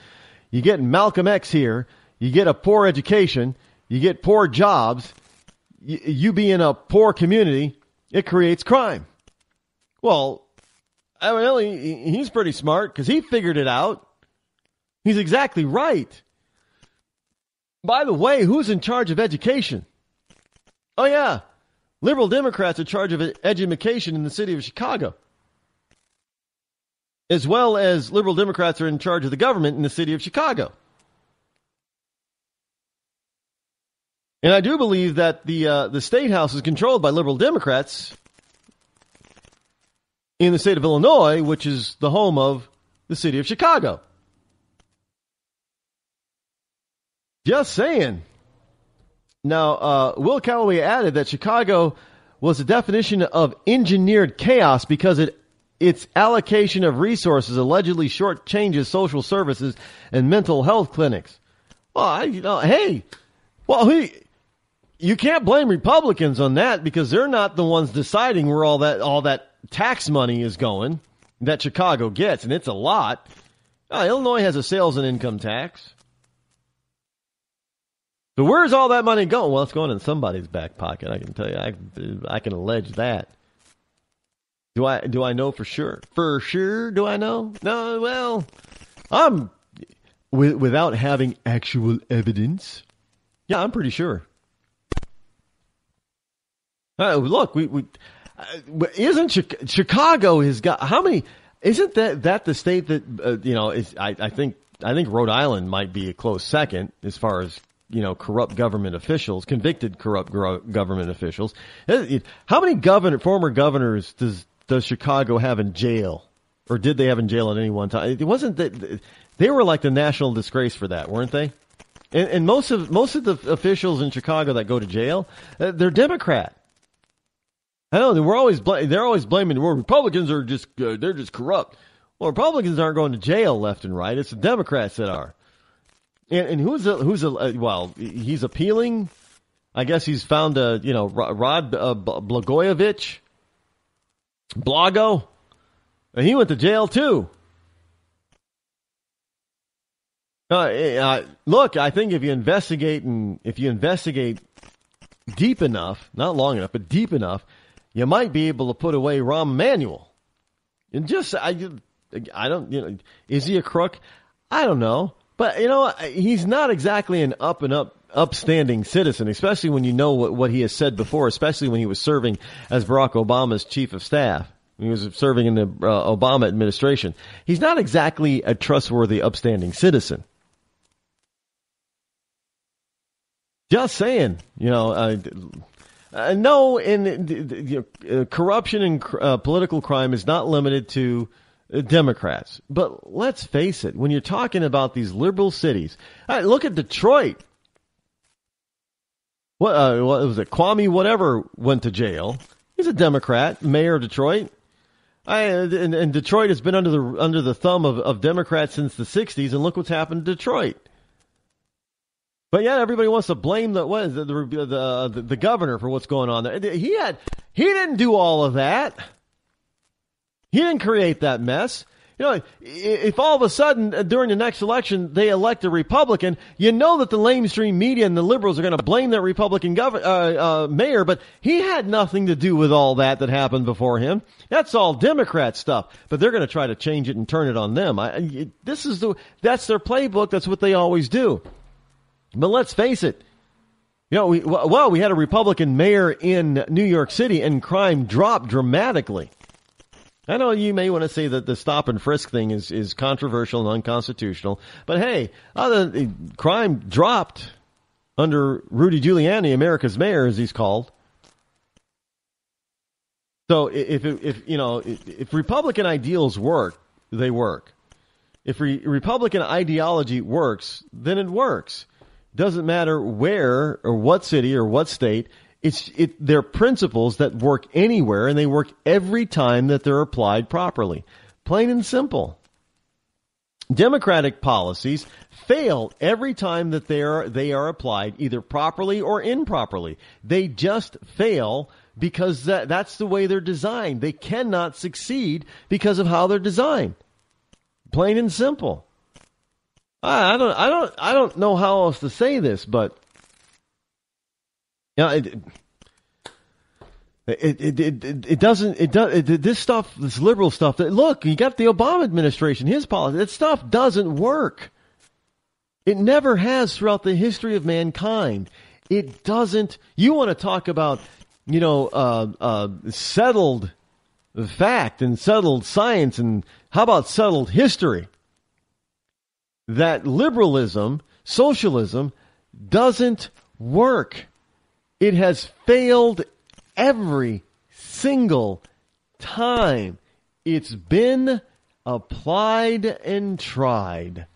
You get Malcolm X here. You get a poor education. You get poor jobs. You be in a poor community, it creates crime. Well, evidently, he's pretty smart because he figured it out. He's exactly right. By the way, who's in charge of education? Oh, yeah. Liberal Democrats are in charge of education in the city of Chicago. As well as liberal Democrats are in charge of the government in the city of Chicago. And I do believe that the State House is controlled by liberal Democrats in the state of Illinois, which is the home of the city of Chicago. Just saying. Now, Will Calloway added that Chicago was a definition of engineered chaos because its allocation of resources allegedly shortchanges social services and mental health clinics. Well, you can't blame Republicans on that because they're not the ones deciding where all that tax money is going that Chicago gets, and it's a lot. Illinois has a sales and income tax. So where's all that money going? Well, it's going in somebody's back pocket. I can tell you. I can allege that. Do I know for sure? For sure, do I know? No. Well, I'm without having actual evidence. Yeah, I'm pretty sure. Look, isn't Chicago has got how many? Isn't that the state that I think Rhode Island might be a close second as far as corrupt government officials, convicted corrupt government officials. How many former governors does Chicago have in jail, or did they have in jail at any one time? It wasn't that they were like the national disgrace for that, weren't they? And most of the officials in Chicago that go to jail, they're Democrat. I know they're always blaming. Well, Republicans are they're just corrupt. Well, Republicans aren't going to jail left and right. It's the Democrats that are. And he's appealing. I guess he's found Rod Blagojevich, Blago, and he went to jail too. Look, I think if you investigate deep enough, not long enough, but deep enough, you might be able to put away Rahm Emanuel. And I don't, is he a crook? I don't know. But, he's not exactly an upstanding citizen, especially when you know what he has said before, especially when he was serving as Barack Obama's chief of staff. He was serving in the Obama administration. He's not exactly a trustworthy, upstanding citizen. Just saying, corruption and political crime is not limited to Democrats. But let's face it, when you're talking about these liberal cities, look at Detroit. What was it? Kwame whatever went to jail. He's a Democrat, mayor of Detroit. And Detroit has been under the thumb of Democrats since the 60s, and look what's happened to Detroit. But yeah, everybody wants to blame the governor for what's going on there. He didn't do all of that. He didn't create that mess. If all of a sudden during the next election they elect a Republican, you know that the mainstream media and the liberals are going to blame that Republican mayor, but he had nothing to do with all that happened before him. That's all Democrat stuff, but they're going to try to change it and turn it on them. That's their playbook. That's what they always do. But let's face it. We had a Republican mayor in New York City and crime dropped dramatically. I know you may want to say that the stop and frisk thing is controversial and unconstitutional, but hey, crime dropped under Rudy Giuliani, America's mayor, as he's called. So if Republican ideals work, they work. If Republican ideology works, then it works. Doesn't matter where or what city or what state. They're principles that work anywhere, and they work every time that they're applied properly. Plain and simple. Democratic policies fail every time that they are applied either properly or improperly. They just fail because that's the way they're designed. They cannot succeed because of how they're designed. Plain and simple. I don't know how else to say this, but this liberal stuff, look, you got the Obama administration, his policy, that stuff doesn't work. It never has throughout the history of mankind. It doesn't. You want to talk about, settled fact and settled science, and how about settled history? That liberalism, socialism, doesn't work. It has failed every single time it's been applied and tried.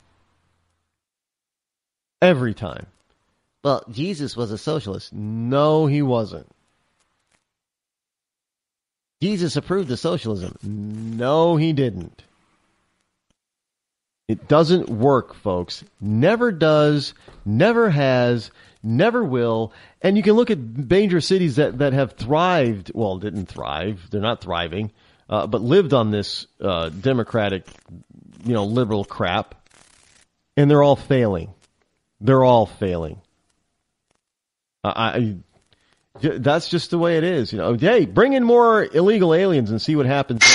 Every time. Well, Jesus was a socialist. No, he wasn't. Jesus approved of socialism. No, he didn't. It doesn't work, folks. Never does, never has, never will. And you can look at major cities that have thrived. Well, didn't thrive. They're not thriving. But lived on this democratic, liberal crap. And they're all failing. They're all failing. That's just the way it is. Hey, bring in more illegal aliens and see what happens then.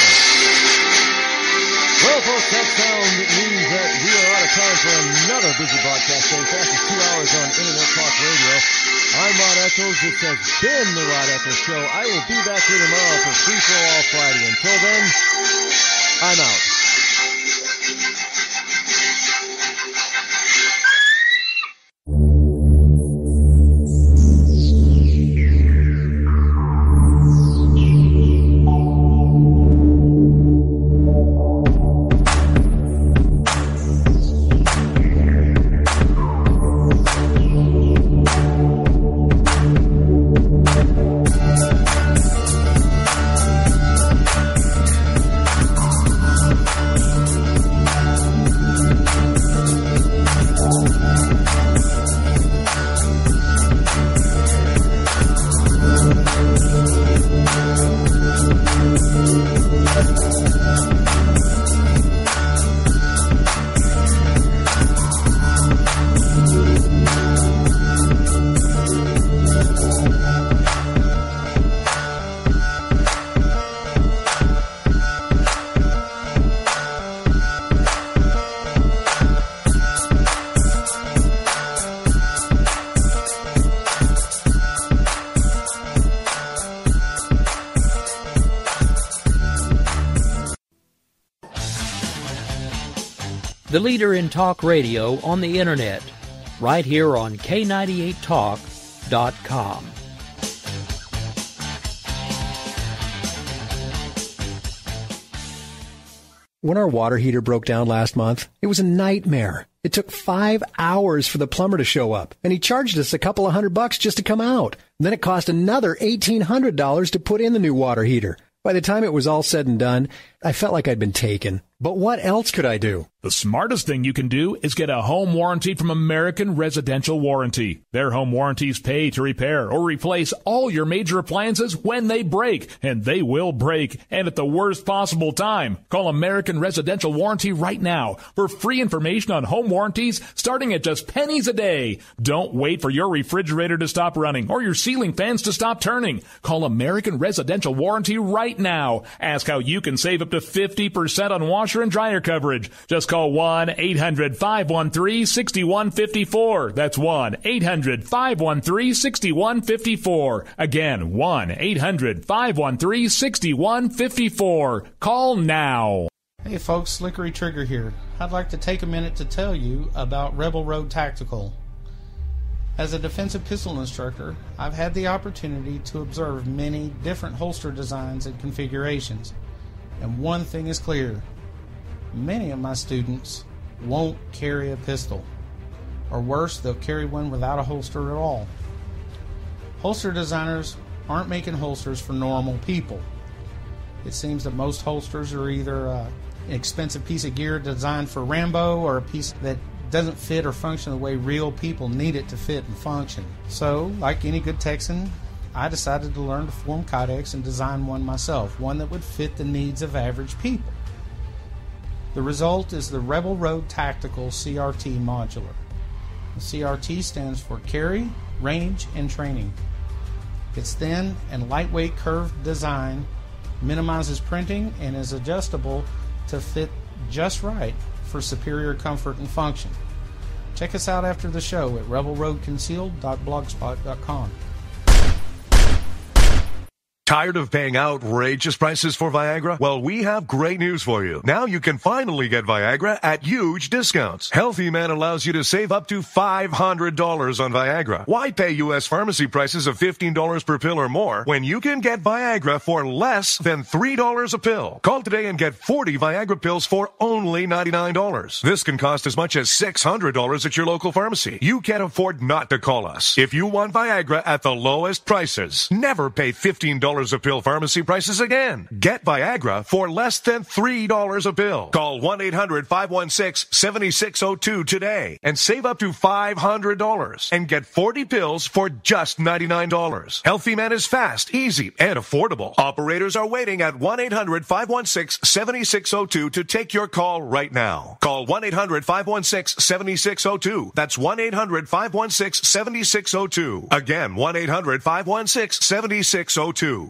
Well, folks, that sound means that we are out of time for another busy broadcast day. Fastest 2 hours on Internet Talk Radio. I'm Rod Eccles. This has been the Rod Eccles Show. I will be back here tomorrow for Free For All Friday. Until then, I'm out. The leader in talk radio on the Internet, right here on K98Talk.com. When our water heater broke down last month, it was a nightmare. It took 5 hours for the plumber to show up, and he charged us a couple of $100 just to come out. Then it cost another $1,800 to put in the new water heater. By the time it was all said and done, I felt like I'd been taken. But what else could I do? The smartest thing you can do is get a home warranty from American Residential Warranty. Their home warranties pay to repair or replace all your major appliances when they break, and they will break, and at the worst possible time. Call American Residential Warranty right now for free information on home warranties starting at just pennies a day. Don't wait for your refrigerator to stop running or your ceiling fans to stop turning. Call American Residential Warranty right now. Ask how you can save up to 50% on washer and dryer coverage. Just call 1-800-513-6154. That's 1-800-513-6154. Again, 1-800-513-6154. Call now. Hey folks, Slickery Trigger here. I'd like to take a minute to tell you about Rebel Road Tactical. As a defensive pistol instructor, I've had the opportunity to observe many different holster designs and configurations. And one thing is clear. Many of my students won't carry a pistol. Or worse, they'll carry one without a holster at all. Holster designers aren't making holsters for normal people. It seems that most holsters are either an expensive piece of gear designed for Rambo or a piece that doesn't fit or function the way real people need it to fit and function. So, like any good Texan, I decided to learn to form kydex and design one myself, one that would fit the needs of average people. The result is the Rebel Road Tactical CRT Modular. The CRT stands for Carry, Range, and Training. Its thin and lightweight curved design minimizes printing and is adjustable to fit just right for superior comfort and function. Check us out after the show at rebelroadconcealed.blogspot.com. Tired of paying outrageous prices for Viagra? Well, we have great news for you. Now you can finally get Viagra at huge discounts. Healthy Man allows you to save up to $500 on Viagra. Why pay U.S. pharmacy prices of $15 per pill or more when you can get Viagra for less than $3 a pill? Call today and get 40 Viagra pills for only $99. This can cost as much as $600 at your local pharmacy. You can't afford not to call us. If you want Viagra at the lowest prices, never pay $15 a pill pharmacy prices again. Get Viagra for less than $3 a pill. Call 1-800-516-7602 today and save up to $500 and get 40 pills for just $99. Healthy Man is fast, easy, and affordable. Operators are waiting at 1-800-516-7602 to take your call right now. Call 1-800-516-7602. That's 1-800-516-7602. Again, 1-800-516-7602.